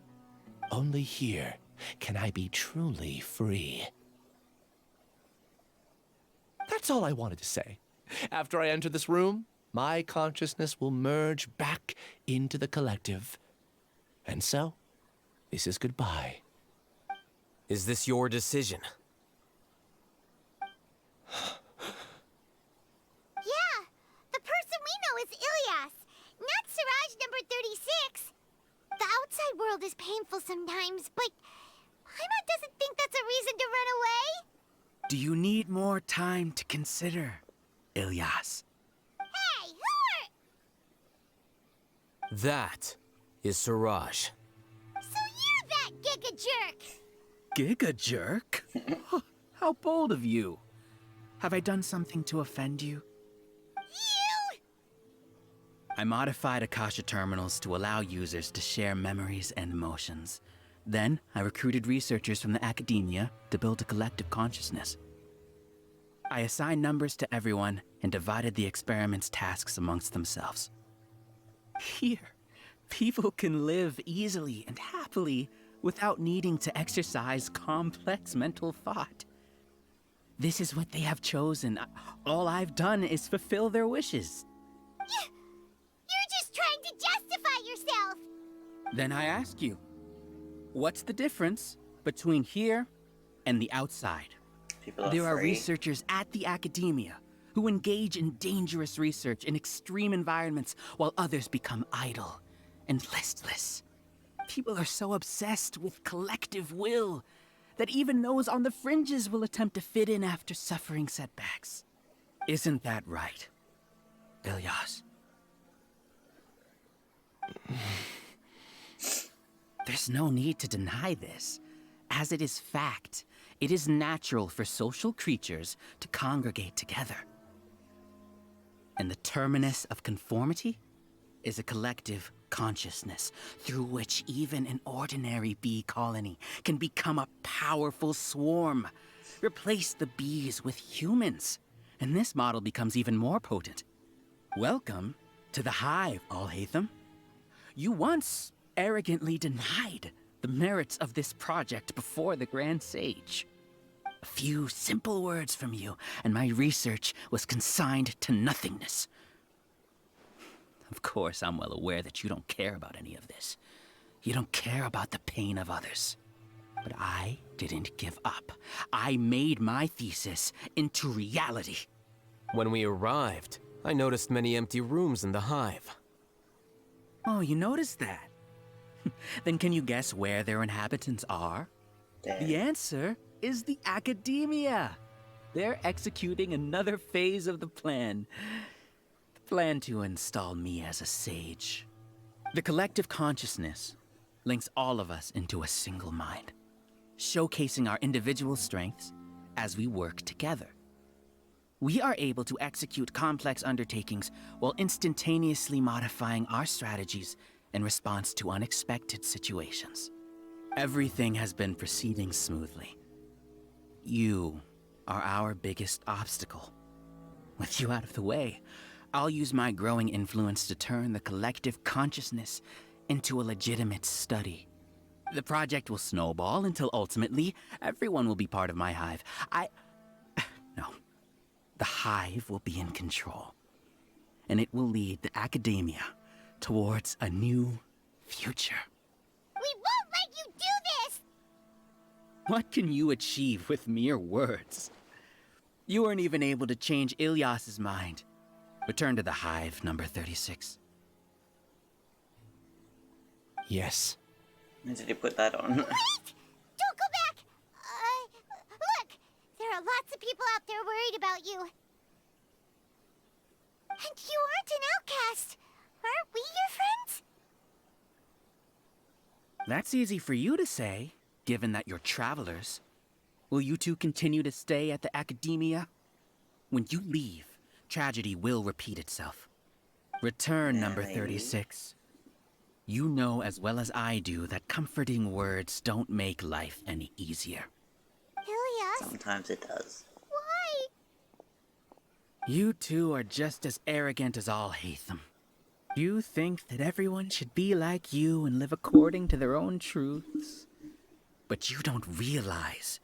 Only here can I be truly free. That's all I wanted to say. After I enter this room, my consciousness will merge back into the collective. And so, this is goodbye. Is this your decision? Yeah, the person we know is Ilyas, not Siraj number 36. The outside world is painful sometimes, but Paimon doesn't think that's a reason to run away. Do you need more time to consider, Ilyas? Hey, who are... That is Siraj. So you're that giga jerk! Giga jerk? How bold of you. Have I done something to offend you? You! I modified Akasha terminals to allow users to share memories and emotions. Then, I recruited researchers from the academia to build a collective consciousness. I assigned numbers to everyone and divided the experiment's tasks amongst themselves. Here, people can live easily and happily without needing to exercise complex mental thought. This is what they have chosen. All I've done is fulfill their wishes. You're just trying to justify yourself! Then I ask you, what's the difference between here and the outside? There are researchers at the academia who engage in dangerous research in extreme environments while others become idle and listless. People are so obsessed with collective will that even those on the fringes will attempt to fit in after suffering setbacks. Isn't that right, Ilyas? There's no need to deny this, as it is fact. It is natural for social creatures to congregate together. And the terminus of conformity is a collective consciousness through which even an ordinary bee colony can become a powerful swarm. Replace the bees with humans, and this model becomes even more potent. Welcome to the Hive, Alhaitham. You once arrogantly denied the merits of this project before the Grand Sage. A few simple words from you, and my research was consigned to nothingness. Of course, I'm well aware that you don't care about any of this. You don't care about the pain of others. But I didn't give up. I made my thesis into reality. When we arrived, I noticed many empty rooms in the Hive. Oh, you noticed that? Then can you guess where their inhabitants are? The answer is the academia. They're executing another phase of the plan. The plan to install me as a sage. The collective consciousness links all of us into a single mind, showcasing our individual strengths as we work together. We are able to execute complex undertakings while instantaneously modifying our strategies in response to unexpected situations. Everything has been proceeding smoothly. You are our biggest obstacle. With you out of the way, I'll use my growing influence to turn the collective consciousness into a legitimate study. The project will snowball until ultimately everyone will be part of my hive. No. The hive will be in control. And it will lead the academia towards a new future. We won't let you do this! What can you achieve with mere words? You weren't even able to change Ilyas's mind. Return to the hive, number 36. Yes. When did he put that on? Wait! Don't go back! Look! There are lots of people out there worried about you. And you aren't an outcast. Aren't we your friends? That's easy for you to say, given that you're travelers. Will you two continue to stay at the academia? When you leave, tragedy will repeat itself. Return, number 36. You know as well as I do that comforting words don't make life any easier. Ilyas? Sometimes it does. Why? You two are just as arrogant as Alhaitham. You think that everyone should be like you and live according to their own truths. But you don't realize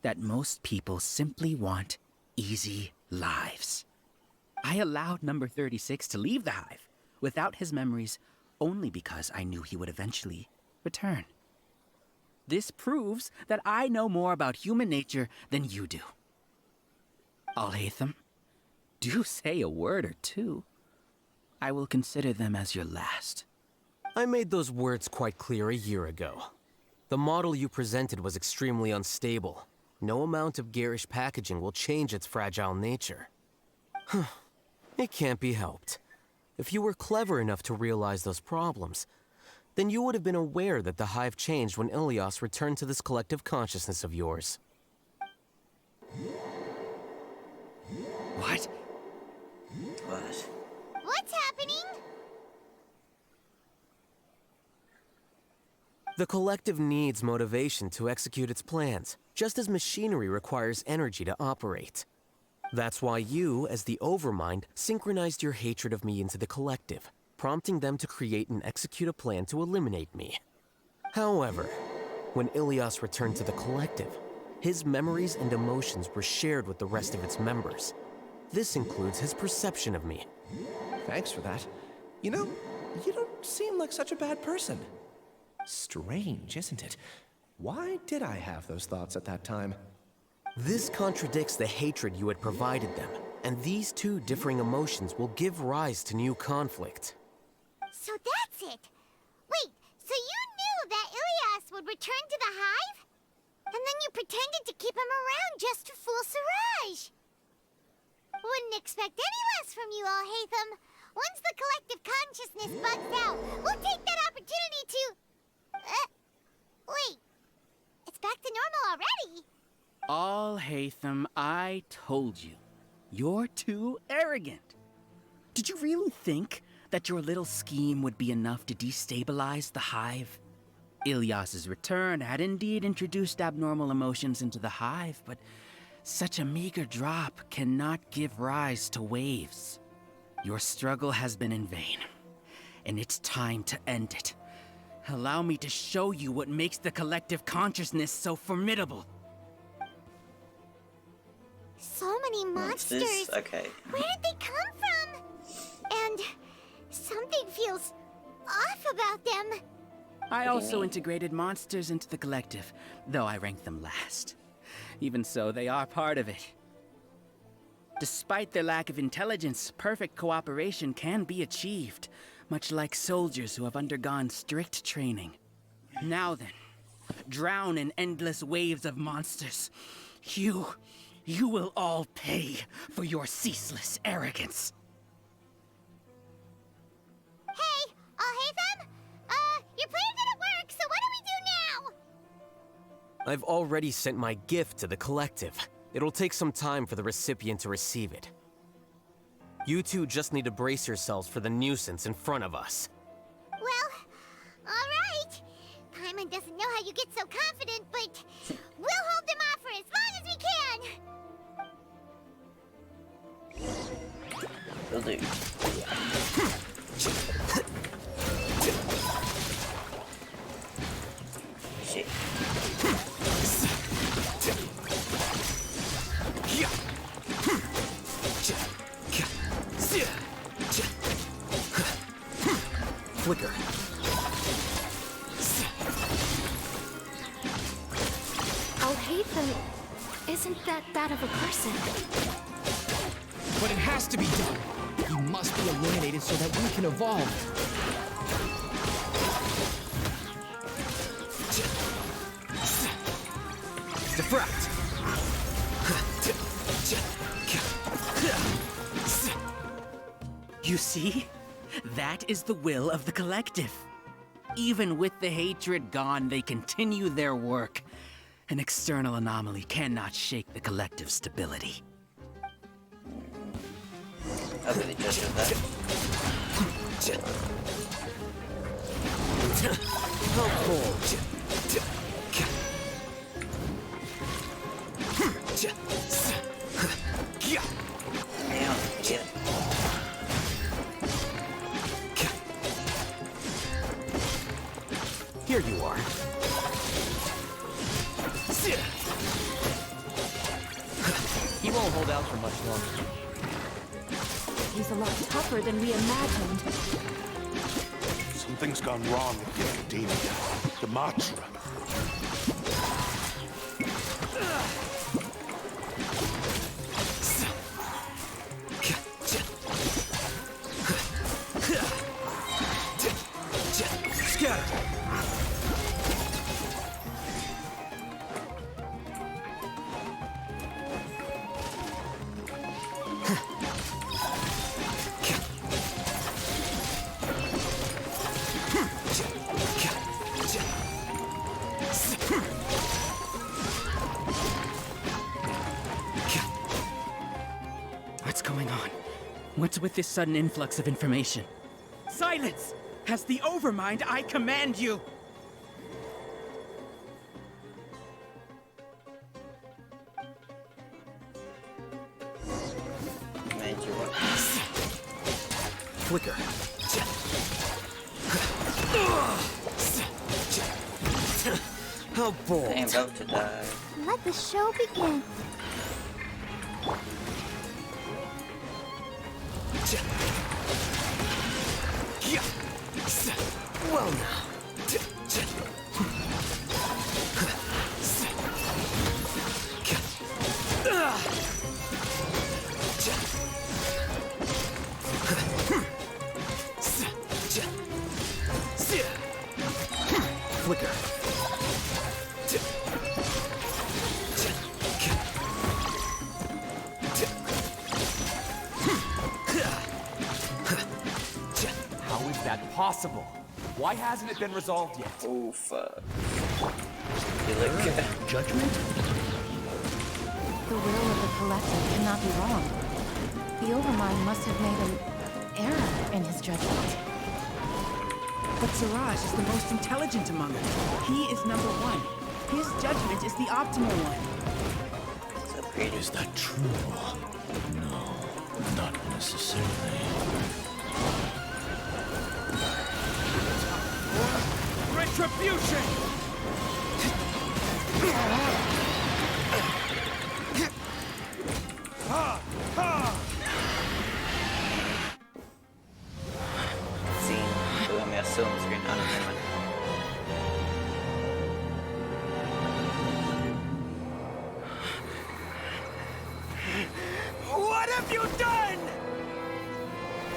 that most people simply want easy lives. I allowed number 36 to leave the hive without his memories only because I knew he would eventually return. This proves that I know more about human nature than you do. Alhaitham, do say a word or two. I will consider them as your last. I made those words quite clear a year ago. The model you presented was extremely unstable. No amount of garish packaging will change its fragile nature. It can't be helped. If you were clever enough to realize those problems, then you would have been aware that the hive changed when Ilyas returned to this collective consciousness of yours. What? What? What's happening? The collective needs motivation to execute its plans, just as machinery requires energy to operate. That's why you, as the Overmind, synchronized your hatred of me into the collective, prompting them to create and execute a plan to eliminate me. However, when Ilyas returned to the collective, his memories and emotions were shared with the rest of its members. This includes his perception of me. Thanks for that. You know, you don't seem like such a bad person. Strange, isn't it? Why did I have those thoughts at that time? This contradicts the hatred you had provided them, and these two differing emotions will give rise to new conflict. So that's it. Wait, so you knew that Ilyas would return to the hive? And then you pretended to keep him around just to fool Siraj. Wouldn't expect any less from you, Alhaitham. Once the collective consciousness bugs out, we'll take that opportunity to... wait. It's back to normal already. Alhaitham, I told you. You're too arrogant. Did you really think that your little scheme would be enough to destabilize the hive? Ilyas's return had indeed introduced abnormal emotions into the hive, but such a meager drop cannot give rise to waves. Your struggle has been in vain, and it's time to end it. Allow me to show you what makes the collective consciousness so formidable. So many monsters. Okay. Where did they come from? And something feels off about them. I also integrated monsters into the collective, though I ranked them last. Even so, they are part of it. Despite their lack of intelligence, perfect cooperation can be achieved, much like soldiers who have undergone strict training. Now then, drown in endless waves of monsters. You will all pay for your ceaseless arrogance. Hey, Alhaitham? Your plan didn't work, so what do we do now? I've already sent my gift to the collective. It'll take some time for the recipient to receive it. You two just need to brace yourselves for the nuisance in front of us. Well, alright. Paimon doesn't know how you get so confident, but we'll hold them off for as long as we can. Will do. Shit. Flicker. Alhaitham, isn't that of a person? But it has to be done. You must be eliminated so that we can evolve. Diffract. You see? That is the will of the collective. Even with the hatred gone, they continue their work. An external anomaly cannot shake the collective's stability. I'll be the judge of that. Damn, yeah. Here you are. He won't hold out for much longer. He's a lot tougher than we imagined. Something's gone wrong at the Academia. The Matra. What's going on? What's with this sudden influx of information? Silence! As the Overmind, I command you! Command you what? Flicker. How bold. I am about to die. Let the show begin. Well now. Flicker. How is that possible? Why hasn't it been resolved yet? Oh, fuck. You look good. Judgment? The will of the collective cannot be wrong. The Overmind must have made an error in his judgment. But Siraj is the most intelligent among us. He is number one. His judgment is the optimal one. So pretty. Is that true? No, not necessarily. Retribution! Scene. Look at me, I still on the screen. I don't know. What have you done?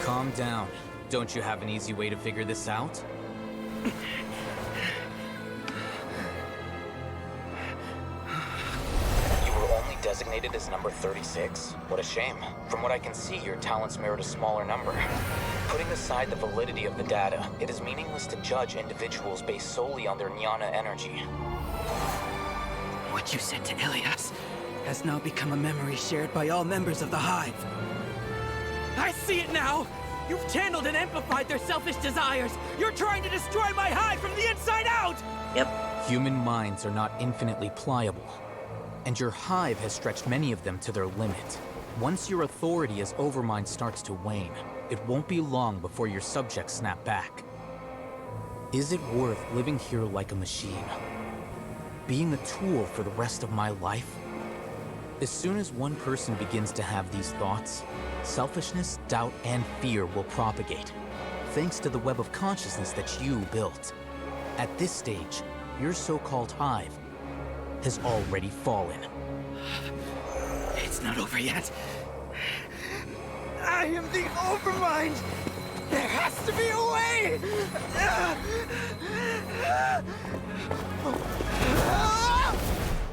Calm down. Don't you have an easy way to figure this out? You were only designated as number 36? What a shame. From what I can see, your talents merit a smaller number. Putting aside the validity of the data, it is meaningless to judge individuals based solely on their jnana energy. What you said to Ilias has now become a memory shared by all members of the Hive. I see it now! You've channeled and amplified their selfish desires! You're trying to destroy my Hive from the inside out! Yep. Human minds are not infinitely pliable, and your Hive has stretched many of them to their limit. Once your authority as Overmind starts to wane, it won't be long before your subjects snap back. Is it worth living here like a machine? Being a tool for the rest of my life? As soon as one person begins to have these thoughts, selfishness, doubt, and fear will propagate, thanks to the web of consciousness that you built. At this stage, your so-called hive has already fallen. It's not over yet. I am the Overmind! There has to be a way!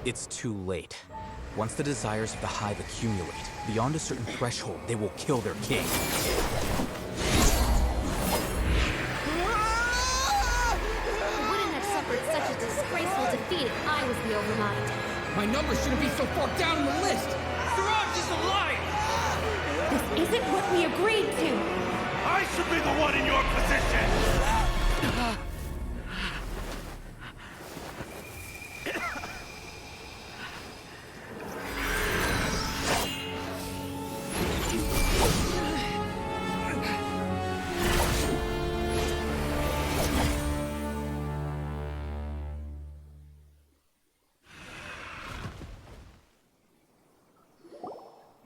It's too late. Once the desires of the hive accumulate, beyond a certain threshold, they will kill their king. I wouldn't have suffered such a disgraceful defeat if I was the Overmind. My number shouldn't be so far down in the list! Siraj is a liar! This isn't what we agreed to! I should be the one in your position!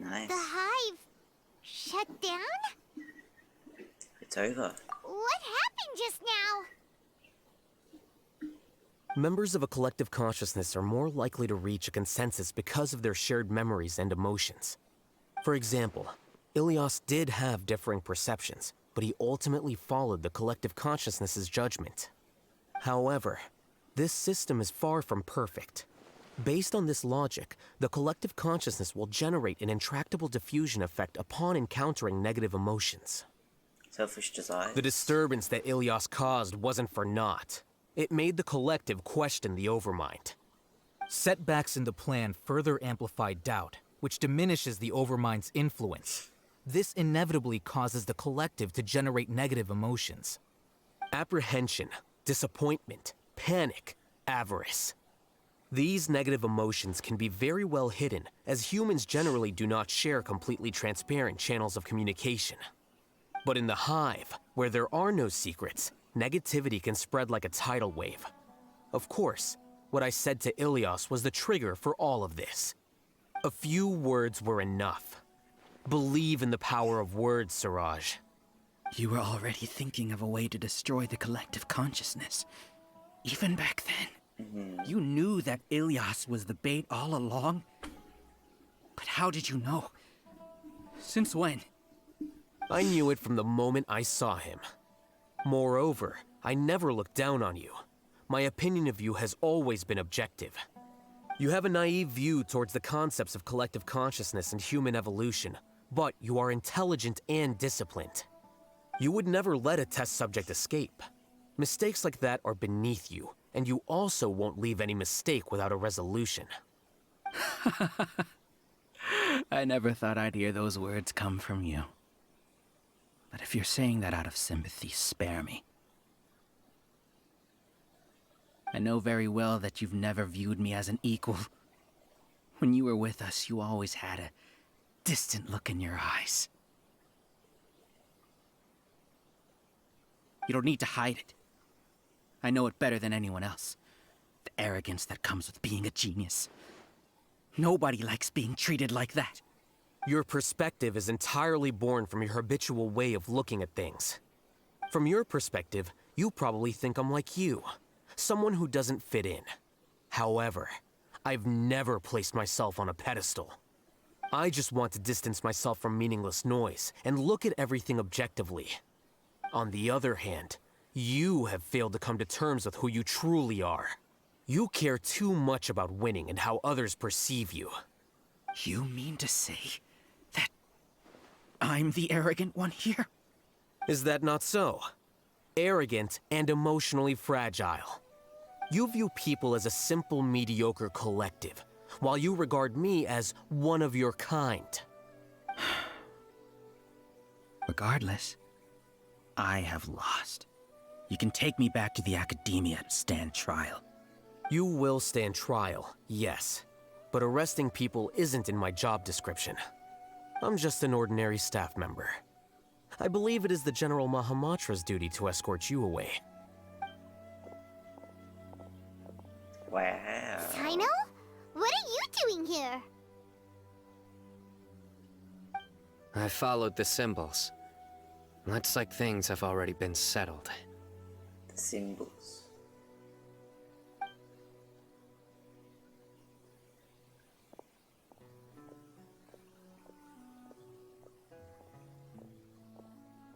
Nice. The hive shut down? It's over. What happened just now? Members of a collective consciousness are more likely to reach a consensus because of their shared memories and emotions. For example, Ilias did have differing perceptions, but he ultimately followed the collective consciousness's judgment. However, this system is far from perfect. Based on this logic, the collective consciousness will generate an intractable diffusion effect upon encountering negative emotions. Selfish desire. The disturbance that Ilias caused wasn't for naught. It made the collective question the Overmind. Setbacks in the plan further amplify doubt, which diminishes the Overmind's influence. This inevitably causes the collective to generate negative emotions. Apprehension, disappointment, panic, avarice. These negative emotions can be very well hidden, as humans generally do not share completely transparent channels of communication. But in the hive, where there are no secrets, negativity can spread like a tidal wave. Of course, what I said to Ilias was the trigger for all of this. A few words were enough. Believe in the power of words, Siraj. You were already thinking of a way to destroy the collective consciousness. Even back then. You knew that Ilias was the bait all along? But how did you know? Since when? I knew it from the moment I saw him. Moreover, I never looked down on you. My opinion of you has always been objective. You have a naive view towards the concepts of collective consciousness and human evolution, but you are intelligent and disciplined. You would never let a test subject escape. Mistakes like that are beneath you, and you also won't leave any mistake without a resolution. I never thought I'd hear those words come from you. But if you're saying that out of sympathy, spare me. I know very well that you've never viewed me as an equal. When you were with us, you always had a distant look in your eyes. You don't need to hide it. I know it better than anyone else. The arrogance that comes with being a genius. Nobody likes being treated like that. Your perspective is entirely born from your habitual way of looking at things. From your perspective, you probably think I'm like you, someone who doesn't fit in. However, I've never placed myself on a pedestal. I just want to distance myself from meaningless noise and look at everything objectively. On the other hand, you have failed to come to terms with who you truly are. You care too much about winning and how others perceive you. You mean to say that I'm the arrogant one here? Is that not so? Arrogant and emotionally fragile. You view people as a simple, mediocre collective, while you regard me as one of your kind. Regardless, I have lost. You can take me back to the academia and stand trial. You will stand trial, yes. But arresting people isn't in my job description. I'm just an ordinary staff member. I believe it is the General Mahamatra's duty to escort you away. Wow. Sino? What are you doing here? I followed the symbols. Looks like things have already been settled. The symbols.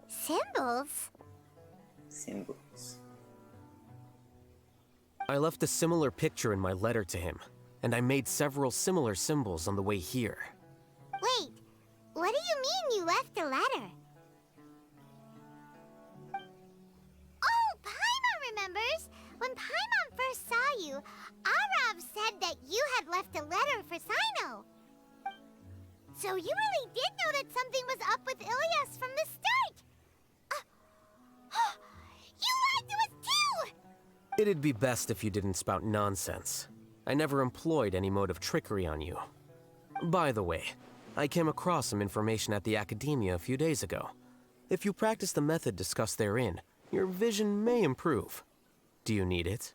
Symbols? Symbols. I left a similar picture in my letter to him, and I made several similar symbols on the way here. Wait, what do you mean you left a letter? Oh, Paimon remembers! When Paimon first saw you, Arav said that you had left a letter for Sino. So you really did know that something was up with Ilyas from the start! You lied to us too! It'd be best if you didn't spout nonsense. I never employed any mode of trickery on you. By the way, I came across some information at the Academia a few days ago. If you practice the method discussed therein, your vision may improve. Do you need it?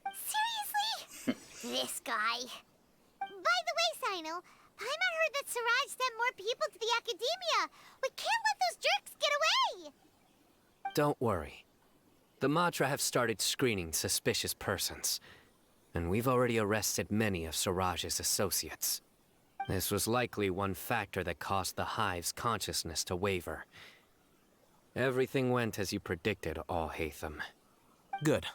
Seriously? This guy. By the way, Sino, Paimon heard that Siraj sent more people to the Academia. We can't let those jerks get away! Don't worry. The Matra have started screening suspicious persons, and we've already arrested many of Siraj's associates. This was likely one factor that caused the Hive's consciousness to waver. Everything went as you predicted, Alhaitham. Good.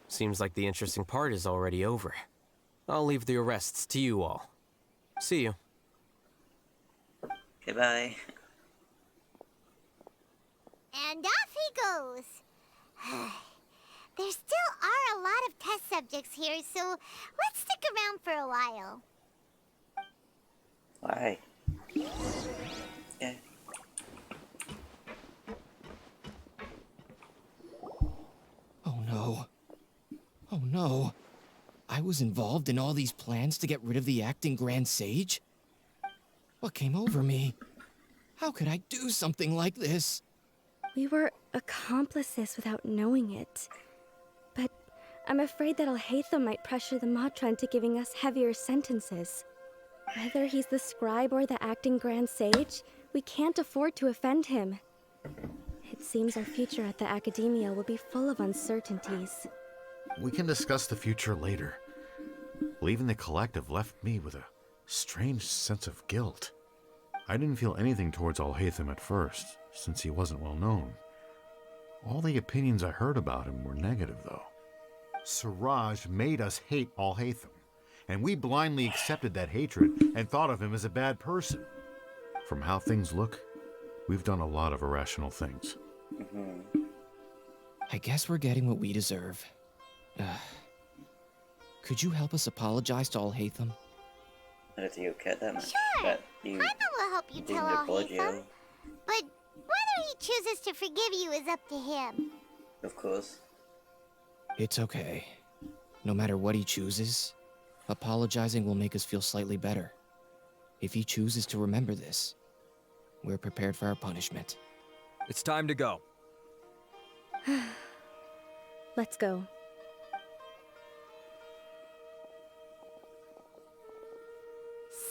Seems like the interesting part is already over. I'll leave the arrests to you all. See you. Goodbye. And off he goes. There still are a lot of test subjects here, so let's stick around for a while. Why? Yeah. Oh no. Oh no. I was involved in all these plans to get rid of the acting Grand Sage? What came over me? How could I do something like this? We were accomplices without knowing it. But I'm afraid that Alhaitham might pressure the Matra into giving us heavier sentences. Whether he's the scribe or the acting Grand Sage, we can't afford to offend him. It seems our future at the Academia will be full of uncertainties. We can discuss the future later. Leaving the collective left me with a strange sense of guilt. I didn't feel anything towards Alhaitham at first, since he wasn't well known. All the opinions I heard about him were negative, though. Siraj made us hate Alhaitham, and we blindly accepted that hatred and thought of him as a bad person. From how things look, we've done a lot of irrational things. I guess we're getting what we deserve. Could you help us apologize to Alhaitham? I don't think you'll care that much. Sure. But you Paimon will help you tell Alhaitham. But whether he chooses to forgive you is up to him. Of course. It's okay. No matter what he chooses, apologizing will make us feel slightly better. If he chooses to remember this, we're prepared for our punishment. It's time to go. Let's go.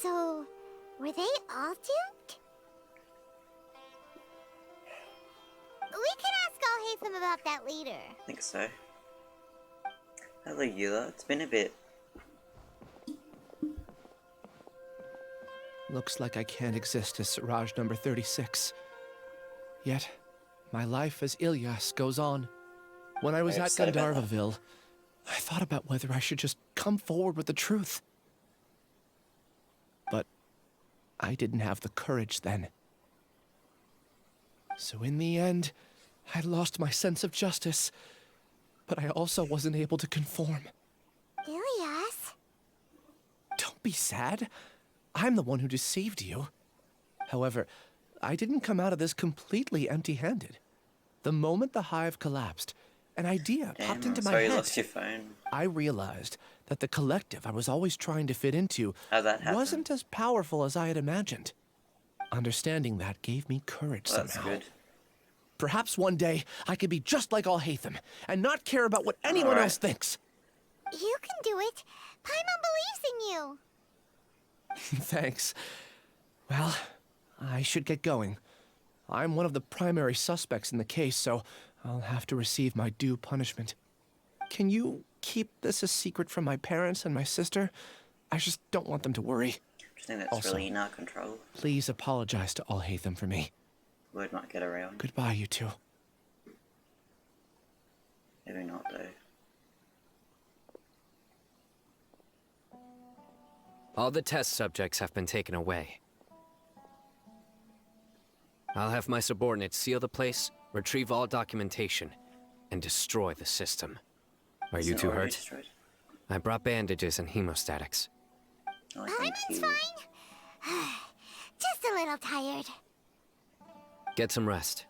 So, were they all duped? We can ask Alhaitham about that later. I think so. Hello, Eula. It's been a bit. Looks like I can't exist as Siraj number 36. Yet, my life as Ilyas goes on. When I was at Gandharvaville, I thought about whether I should just come forward with the truth. But I didn't have the courage then. So in the end, I lost my sense of justice, but I also wasn't able to conform. Ilyas? Don't be sad. I'm the one who deceived you. However, I didn't come out of this completely empty-handed. The moment the hive collapsed, an idea popped into my head. You lost your phone. I realized that the collective I was always trying to fit into wasn't as powerful as I had imagined. Understanding that gave me courage somehow. Good. Perhaps one day I could be just like Alhaitham and not care about what anyone else thinks. You can do it. Paimon believes in you. Thanks. Well, I should get going. I'm one of the primary suspects in the case, so I'll have to receive my due punishment. Can you keep this a secret from my parents and my sister? I just don't want them to worry. I think that's Also, really in our control. Please apologize to Alhaitham for me. Word might get around. Goodbye, you two. Maybe not, though. All the test subjects have been taken away. I'll have my subordinates seal the place, retrieve all documentation, and destroy the system. Are you two hurt? Destroyed? I brought bandages and hemostatics. Oh, Paimon's fine. Just a little tired. Get some rest.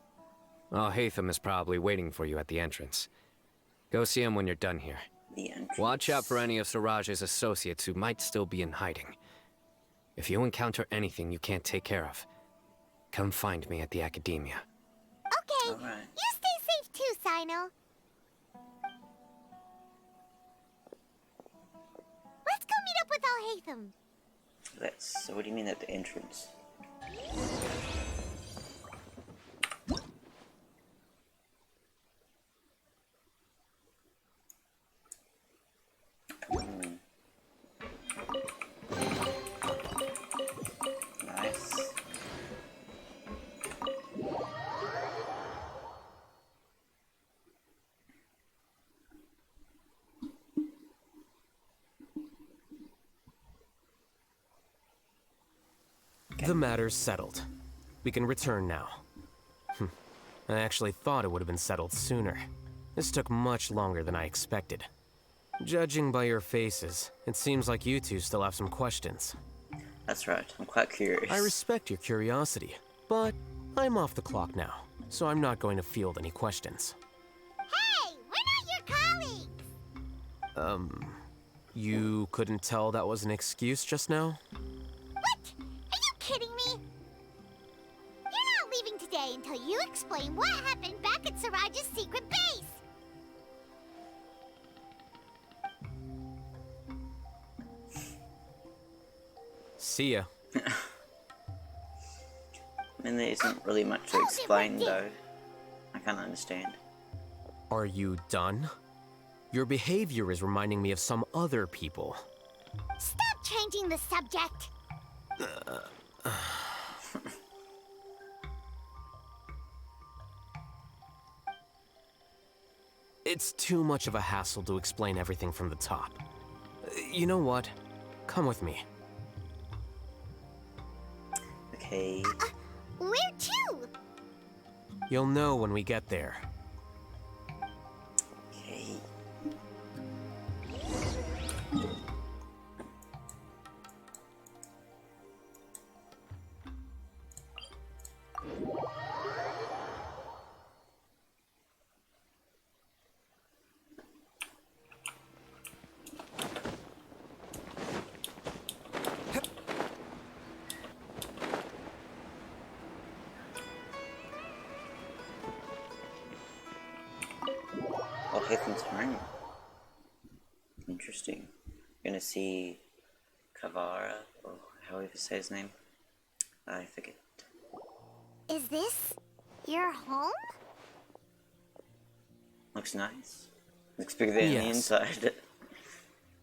Alhaitham is probably waiting for you at the entrance. Go see him when you're done here. The entrance. Watch out for any of Siraj's associates who might still be in hiding. If you encounter anything you can't take care of, come find me at the academia. Okay, you stay safe too, Sino. Let's go meet up with Alhaitham. So what do you mean at the entrance? Nice. The matter's settled. We can return now. I actually thought it would have been settled sooner. This took much longer than I expected. Judging by your faces, it seems like you two still have some questions. That's right, I'm quite curious. I respect your curiosity, but I'm off the clock now, so I'm not going to field any questions. Hey, we're not your colleagues. You couldn't tell that was an excuse just now? What? Are you kidding me? You're not leaving today until you explain what happened back at Siraj's secret base. See ya. I mean, there isn't really much to explain, though. I can't understand. Are you done? Your behavior is reminding me of some other people. Stop changing the subject. It's too much of a hassle to explain everything from the top. You know what? Come with me. Okay. Where to? You'll know when we get there. Okay. Alhaitham's home. Interesting. We're gonna see Kavara, or however you say his name. I forget. Is this your home? Looks nice. Looks bigger than the inside.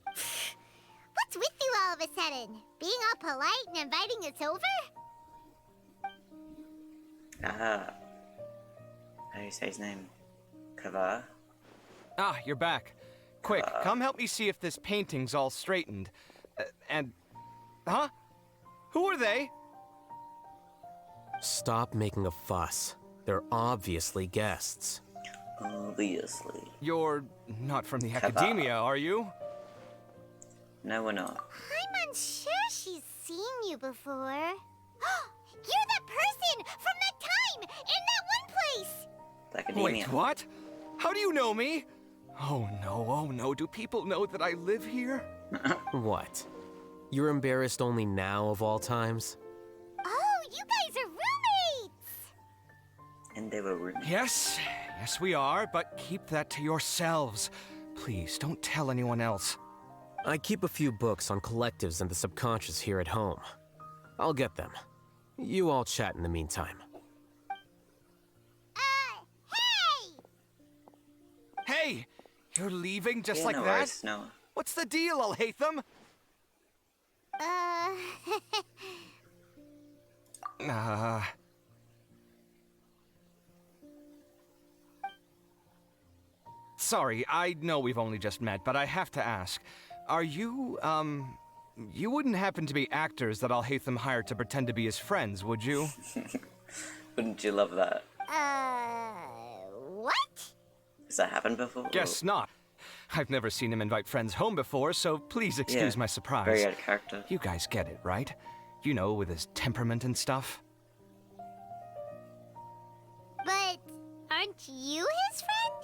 What's with you all of a sudden? Being all polite and inviting us over? Ah. How do you say his name? Kavara? Ah, you're back. Quick, come help me see if this painting's all straightened. Huh? Who are they? Stop making a fuss. They're obviously guests. Obviously. You're not from the academia, are you? No, we're not. I'm unsure she's seen you before. You're that person from that time in that one place! Academia. Wait, what? How do you know me? oh no, do people know that I live here? What? You're embarrassed only now of all times? Oh, you guys are roommates! And they were roommates. Yes we are, but keep that to yourselves. Please, don't tell anyone else. I keep a few books on collectives and the subconscious here at home. I'll get them. You all chat in the meantime. Hey! You're leaving just Yeah, like no that? worries, no. What's the deal, Alhaitham? Sorry, I know we've only just met, but I have to ask. Are you, you wouldn't happen to be actors that Alhaitham hired to pretend to be his friends, would you? Wouldn't you love that? What? Has that happened before? Guess not. I've never seen him invite friends home before, so please excuse my surprise. Very out of character. You guys get it, right? You know, with his temperament and stuff. But aren't you his friend?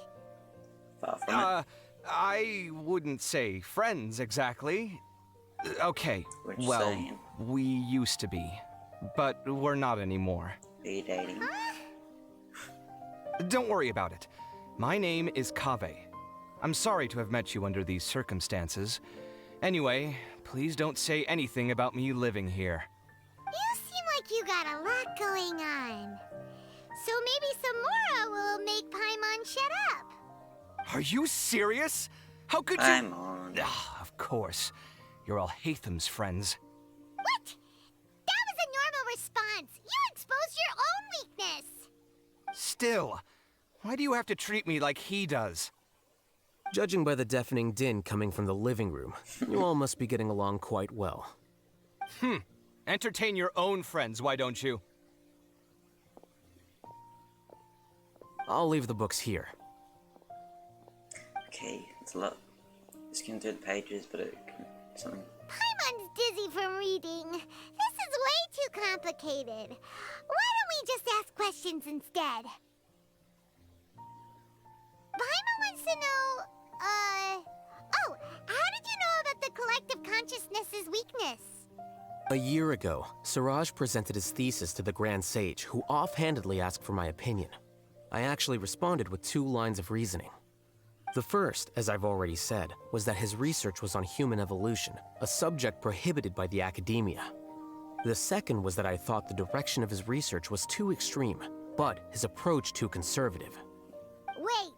Far from it. I wouldn't say friends exactly. Okay, well, we used to be, but we're not anymore. Are you dating? Don't worry about it. My name is Kaveh. I'm sorry to have met you under these circumstances. Anyway, please don't say anything about me living here. You seem like you got a lot going on. So maybe Samora will make Paimon shut up. Are you serious? How could you? Paimon. Of course. You're Alhaitham's friends. What? That was a normal response. You exposed your own weakness. Still, why do you have to treat me like he does? Judging by the deafening din coming from the living room, you all must be getting along quite well. Entertain your own friends, why don't you? I'll leave the books here. Okay, it's a lot. Skim through the pages, but something. Paimon's dizzy from reading. This is way too complicated. Why don't we just ask questions instead? Paimon wants to know, oh, how did you know about the collective consciousness's weakness? A year ago, Siraj presented his thesis to the Grand Sage, who offhandedly asked for my opinion. I actually responded with 2 lines of reasoning. The first, as I've already said, was that his research was on human evolution, a subject prohibited by the academia. The second was that I thought the direction of his research was too extreme, but his approach too conservative. Wait,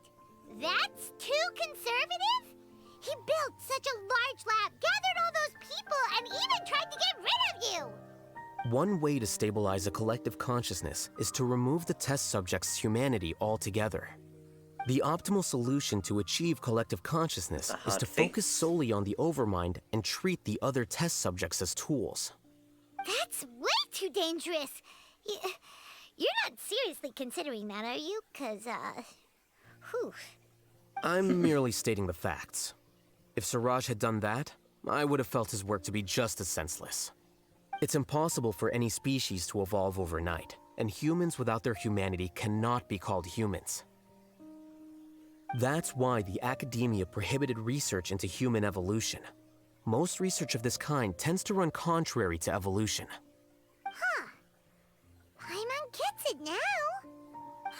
that's too conservative? He built such a large lab, gathered all those people, and even tried to get rid of you! One way to stabilize a collective consciousness is to remove the test subject's humanity altogether. The optimal solution to achieve collective consciousness is to focus solely on the overmind and treat the other test subjects as tools. That's way too dangerous. You're not seriously considering that, are you? 'Cause, whew. I'm merely stating the facts. If Siraj had done that, I would have felt his work to be just as senseless. It's impossible for any species to evolve overnight, and humans without their humanity cannot be called humans. That's why the academia prohibited research into human evolution. Most research of this kind tends to run contrary to evolution. Huh. Paimon gets it now.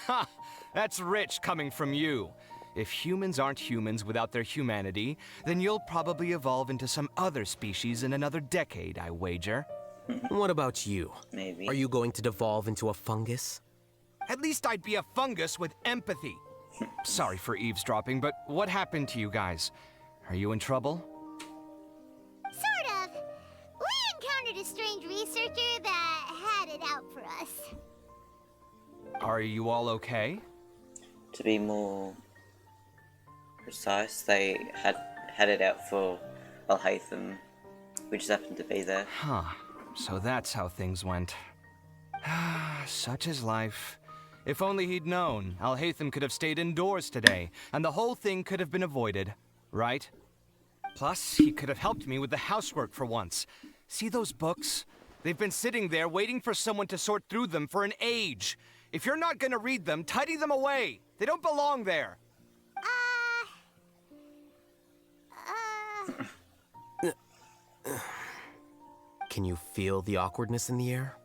Ha! That's rich coming from you. If humans aren't humans without their humanity, then you'll probably evolve into some other species in another decade, I wager. What about you? Maybe. Are you going to devolve into a fungus? At least I'd be a fungus with empathy. Sorry for eavesdropping, but what happened to you guys? Are you in trouble? Sort of. We encountered a strange researcher that had it out for us. Are you all okay? To be more precise, they had it out for Alhaitham. We just happened to be there. Huh. So that's how things went. Such is life. If only he'd known, Alhaitham could have stayed indoors today, and the whole thing could have been avoided, right? Plus, he could have helped me with the housework for once. See those books? They've been sitting there waiting for someone to sort through them for an age. If you're not gonna read them, tidy them away. They don't belong there. Can you feel the awkwardness in the air?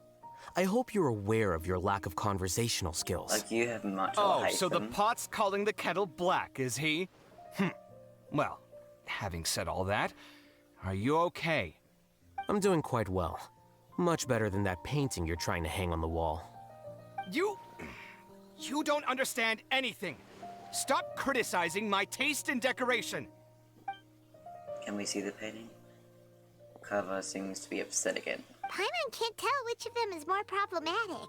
I hope you're aware of your lack of conversational skills. Like you have much Oh, so the pot's calling the kettle black, is he? Well, having said all that, are you okay? I'm doing quite well. Much better than that painting you're trying to hang on the wall. You don't understand anything. Stop criticizing my taste in decoration. Can we see the painting? Kava seems to be upset again. Paimon can't tell which of them is more problematic.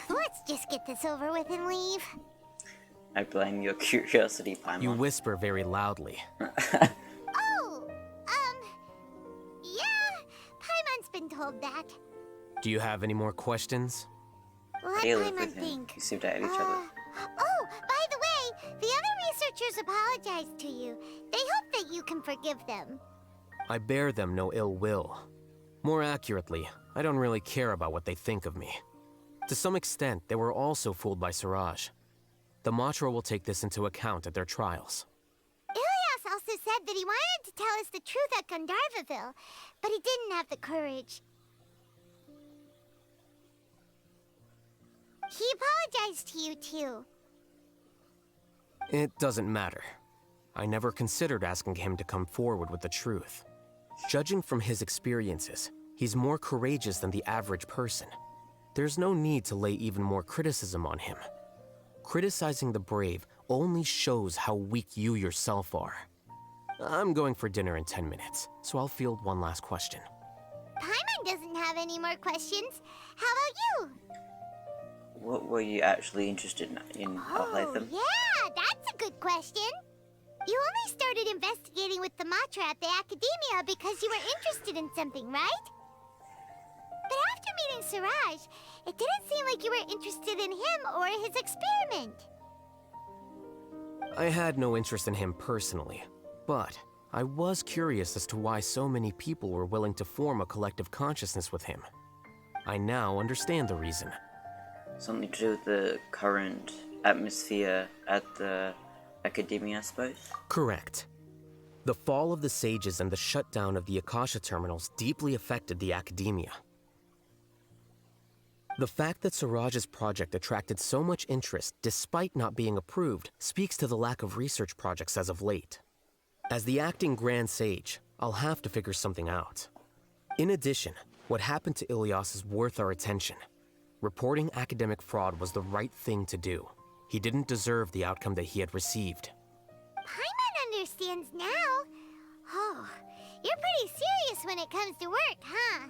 Let's just get this over with and leave. I blame your curiosity, Paimon. You whisper very loudly. Oh, yeah, Paimon's been told that. Do you have any more questions? Let Paimon think. You seem to hate each other. Oh, by the way, the other researchers apologized to you. They hope that you can forgive them. I bear them no ill will. More accurately, I don't really care about what they think of me. To some extent, they were also fooled by Siraj. The Matra will take this into account at their trials. Ilias also said that he wanted to tell us the truth at Gandharvaville, but he didn't have the courage. He apologized to you, too. It doesn't matter. I never considered asking him to come forward with the truth. Judging from his experiences, he's more courageous than the average person. There's no need to lay even more criticism on him. Criticizing the brave only shows how weak you yourself are. I'm going for dinner in 10 minutes, so I'll field one last question. Paimon doesn't have any more questions. How about you? What were you actually interested in Alhaitham? Yeah, that's a good question. You only started investigating with the Matra at the Academia because you were interested in something, right? But after meeting Siraj, it didn't seem like you were interested in him or his experiment. I had no interest in him personally, but I was curious as to why so many people were willing to form a collective consciousness with him. I now understand the reason. Something to do with the current atmosphere at the Academia, I suppose? Correct. The fall of the Sages and the shutdown of the Akasha terminals deeply affected the Academia. The fact that Siraj's project attracted so much interest despite not being approved speaks to the lack of research projects as of late. As the acting Grand Sage, I'll have to figure something out. In addition, what happened to Ilias is worth our attention. Reporting academic fraud was the right thing to do. He didn't deserve the outcome that he had received. Paimon understands now. Oh, you're pretty serious when it comes to work, huh?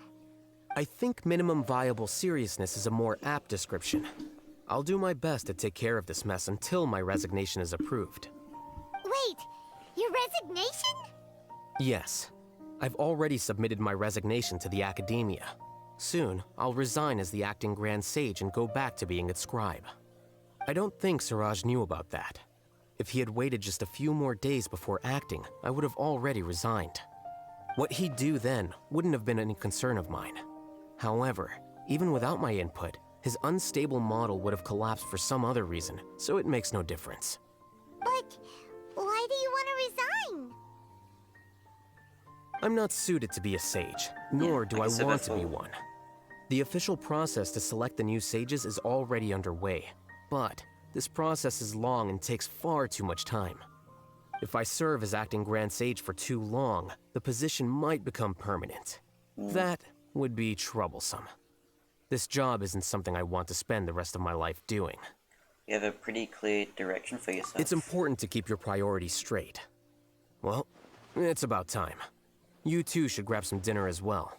I think minimum viable seriousness is a more apt description. I'll do my best to take care of this mess until my resignation is approved. Wait, your resignation? Yes. I've already submitted my resignation to the Academia. Soon, I'll resign as the acting Grand Sage and go back to being its scribe. I don't think Siraj knew about that. If he had waited just a few more days before acting, I would have already resigned. What he'd do then wouldn't have been any concern of mine. However, even without my input, his unstable model would have collapsed for some other reason, so it makes no difference. But why do you want to resign? I'm not suited to be a sage, nor do I want to be one. The official process to select the new sages is already underway, but this process is long and takes far too much time. If I serve as acting Grand Sage for too long, the position might become permanent. That would be troublesome. This job isn't something I want to spend the rest of my life doing. You have a pretty clear direction for yourself. It's important to keep your priorities straight. Well, it's about time. You two should grab some dinner as well.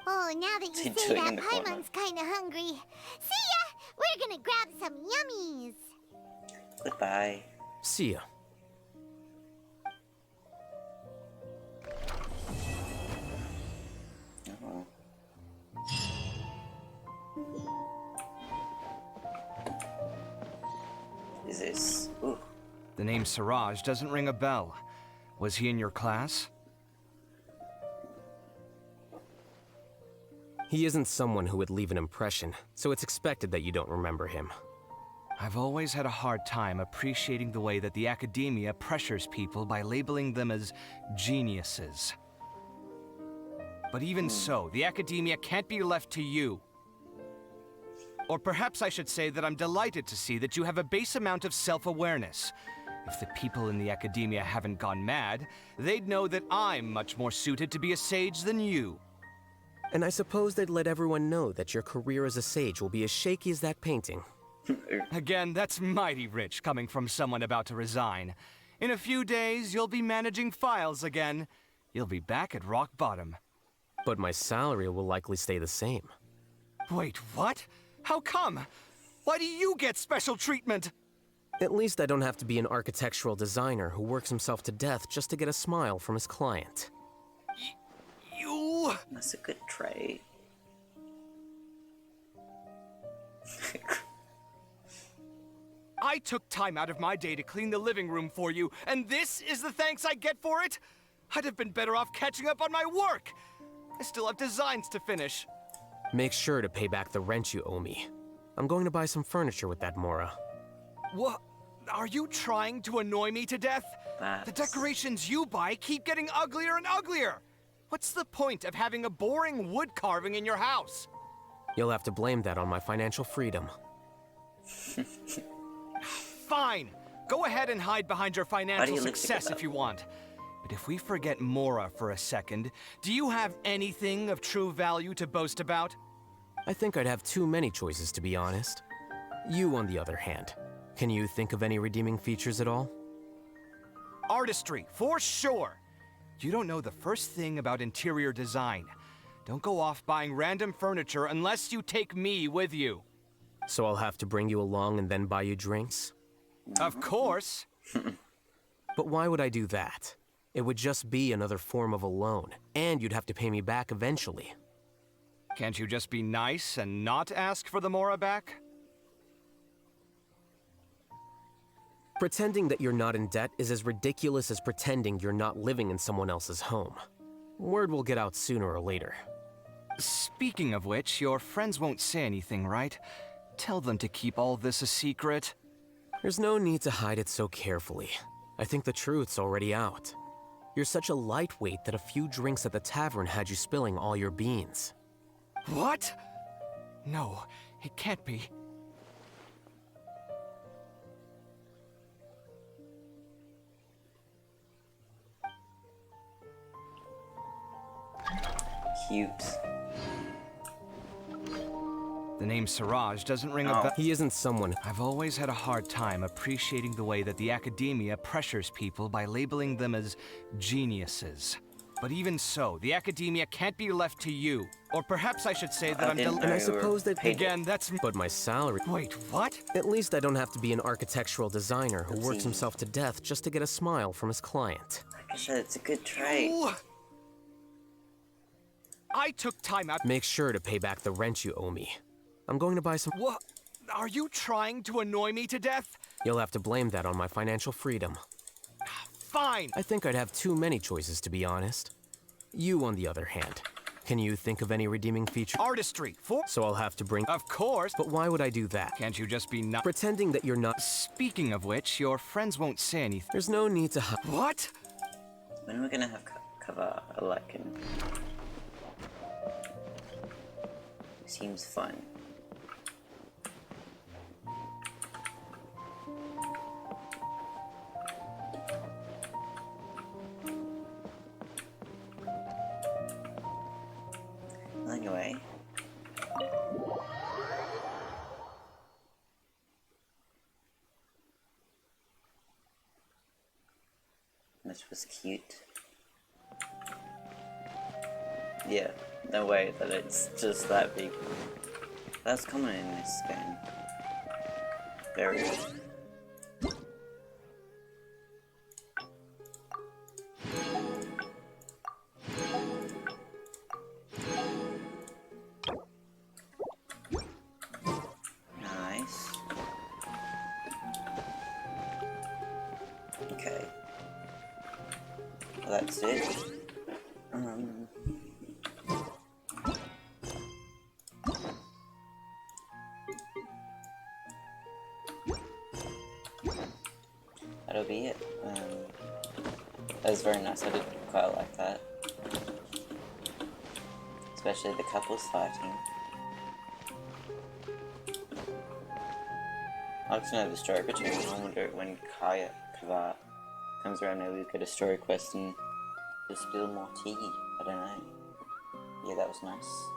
Oh, now that you say that, Paimon's kinda hungry. See ya! We're gonna grab some yummies! Goodbye. See ya. Oh. Is this... Ooh. The name Siraj doesn't ring a bell. Was he in your class? He isn't someone who would leave an impression, so it's expected that you don't remember him. I've always had a hard time appreciating the way that the academia pressures people by labeling them as geniuses. But even so, the academia can't be left to you. Or perhaps I should say that I'm delighted to see that you have a base amount of self-awareness. If the people in the academia haven't gone mad, they'd know that I'm much more suited to be a sage than you. And I suppose they'd let everyone know that your career as a sage will be as shaky as that painting. Again, that's mighty rich coming from someone about to resign. In a few days, you'll be managing files again. You'll be back at rock bottom. But my salary will likely stay the same. Wait, what? How come? Why do you get special treatment? At least I don't have to be an architectural designer who works himself to death just to get a smile from his client. You... That's a good trait. I took time out of my day to clean the living room for you, and this is the thanks I get for it? I'd have been better off catching up on my work. I still have designs to finish. Make sure to pay back the rent you owe me. I'm going to buy some furniture with that Mora. What? Are you trying to annoy me to death? The decorations you buy keep getting uglier and uglier. What's the point of having a boring wood carving in your house? You'll have to blame that on my financial freedom. Fine. Go ahead and hide behind your financial success if you want. But if we forget Mora for a second, do you have anything of true value to boast about? I think I'd have too many choices, to be honest. You, on the other hand, can you think of any redeeming features at all? Artistry, for sure. You don't know the first thing about interior design. Don't go off buying random furniture unless you take me with you. So I'll have to bring you along and then buy you drinks? Of course. But why would I do that? It would just be another form of a loan, and you'd have to pay me back eventually. Can't you just be nice and not ask for the Mora back? Pretending that you're not in debt is as ridiculous as pretending you're not living in someone else's home. Word will get out sooner or later. Speaking of which, your friends won't say anything, right? Tell them to keep all this a secret. There's no need to hide it so carefully. I think the truth's already out. You're such a lightweight that a few drinks at the tavern had you spilling all your beans. What? No, it can't be. Cute. The name Siraj doesn't ring a bell. He isn't someone. I've always had a hard time appreciating the way that the academia pressures people by labeling them as geniuses. But even so, the academia can't be left to you. Or perhaps I should say that I'm And I suppose that again, that's... But my salary... Wait, what? At least I don't have to be an architectural designer who works himself to death just to get a smile from his client. Like I said, it's a good trait. I took time out... Make sure to pay back the rent you owe me. I'm going to buy some... What? Are you trying to annoy me to death? You'll have to blame that on my financial freedom. Fine. I think I'd have too many choices, to be honest. You, on the other hand, can you think of any redeeming feature? Artistry, So I'll have to bring... Of course. But why would I do that? Can't you just be not... Pretending that you're not... Speaking of which, your friends won't say anything. There's no need to hide... What? When are we gonna have cover a Lycan? Seems fun. Anyway. This was cute. Yeah, no way that it's just that big. That's common in this game. Very good. Nice. Okay. Well, that's it. that'll be it. That was very nice. I did quite like that. Especially the couples fighting. I'd like to know the story between them. I wonder when Kavat comes around, maybe we'll get a story quest and just spill more tea. I don't know. Yeah, that was nice.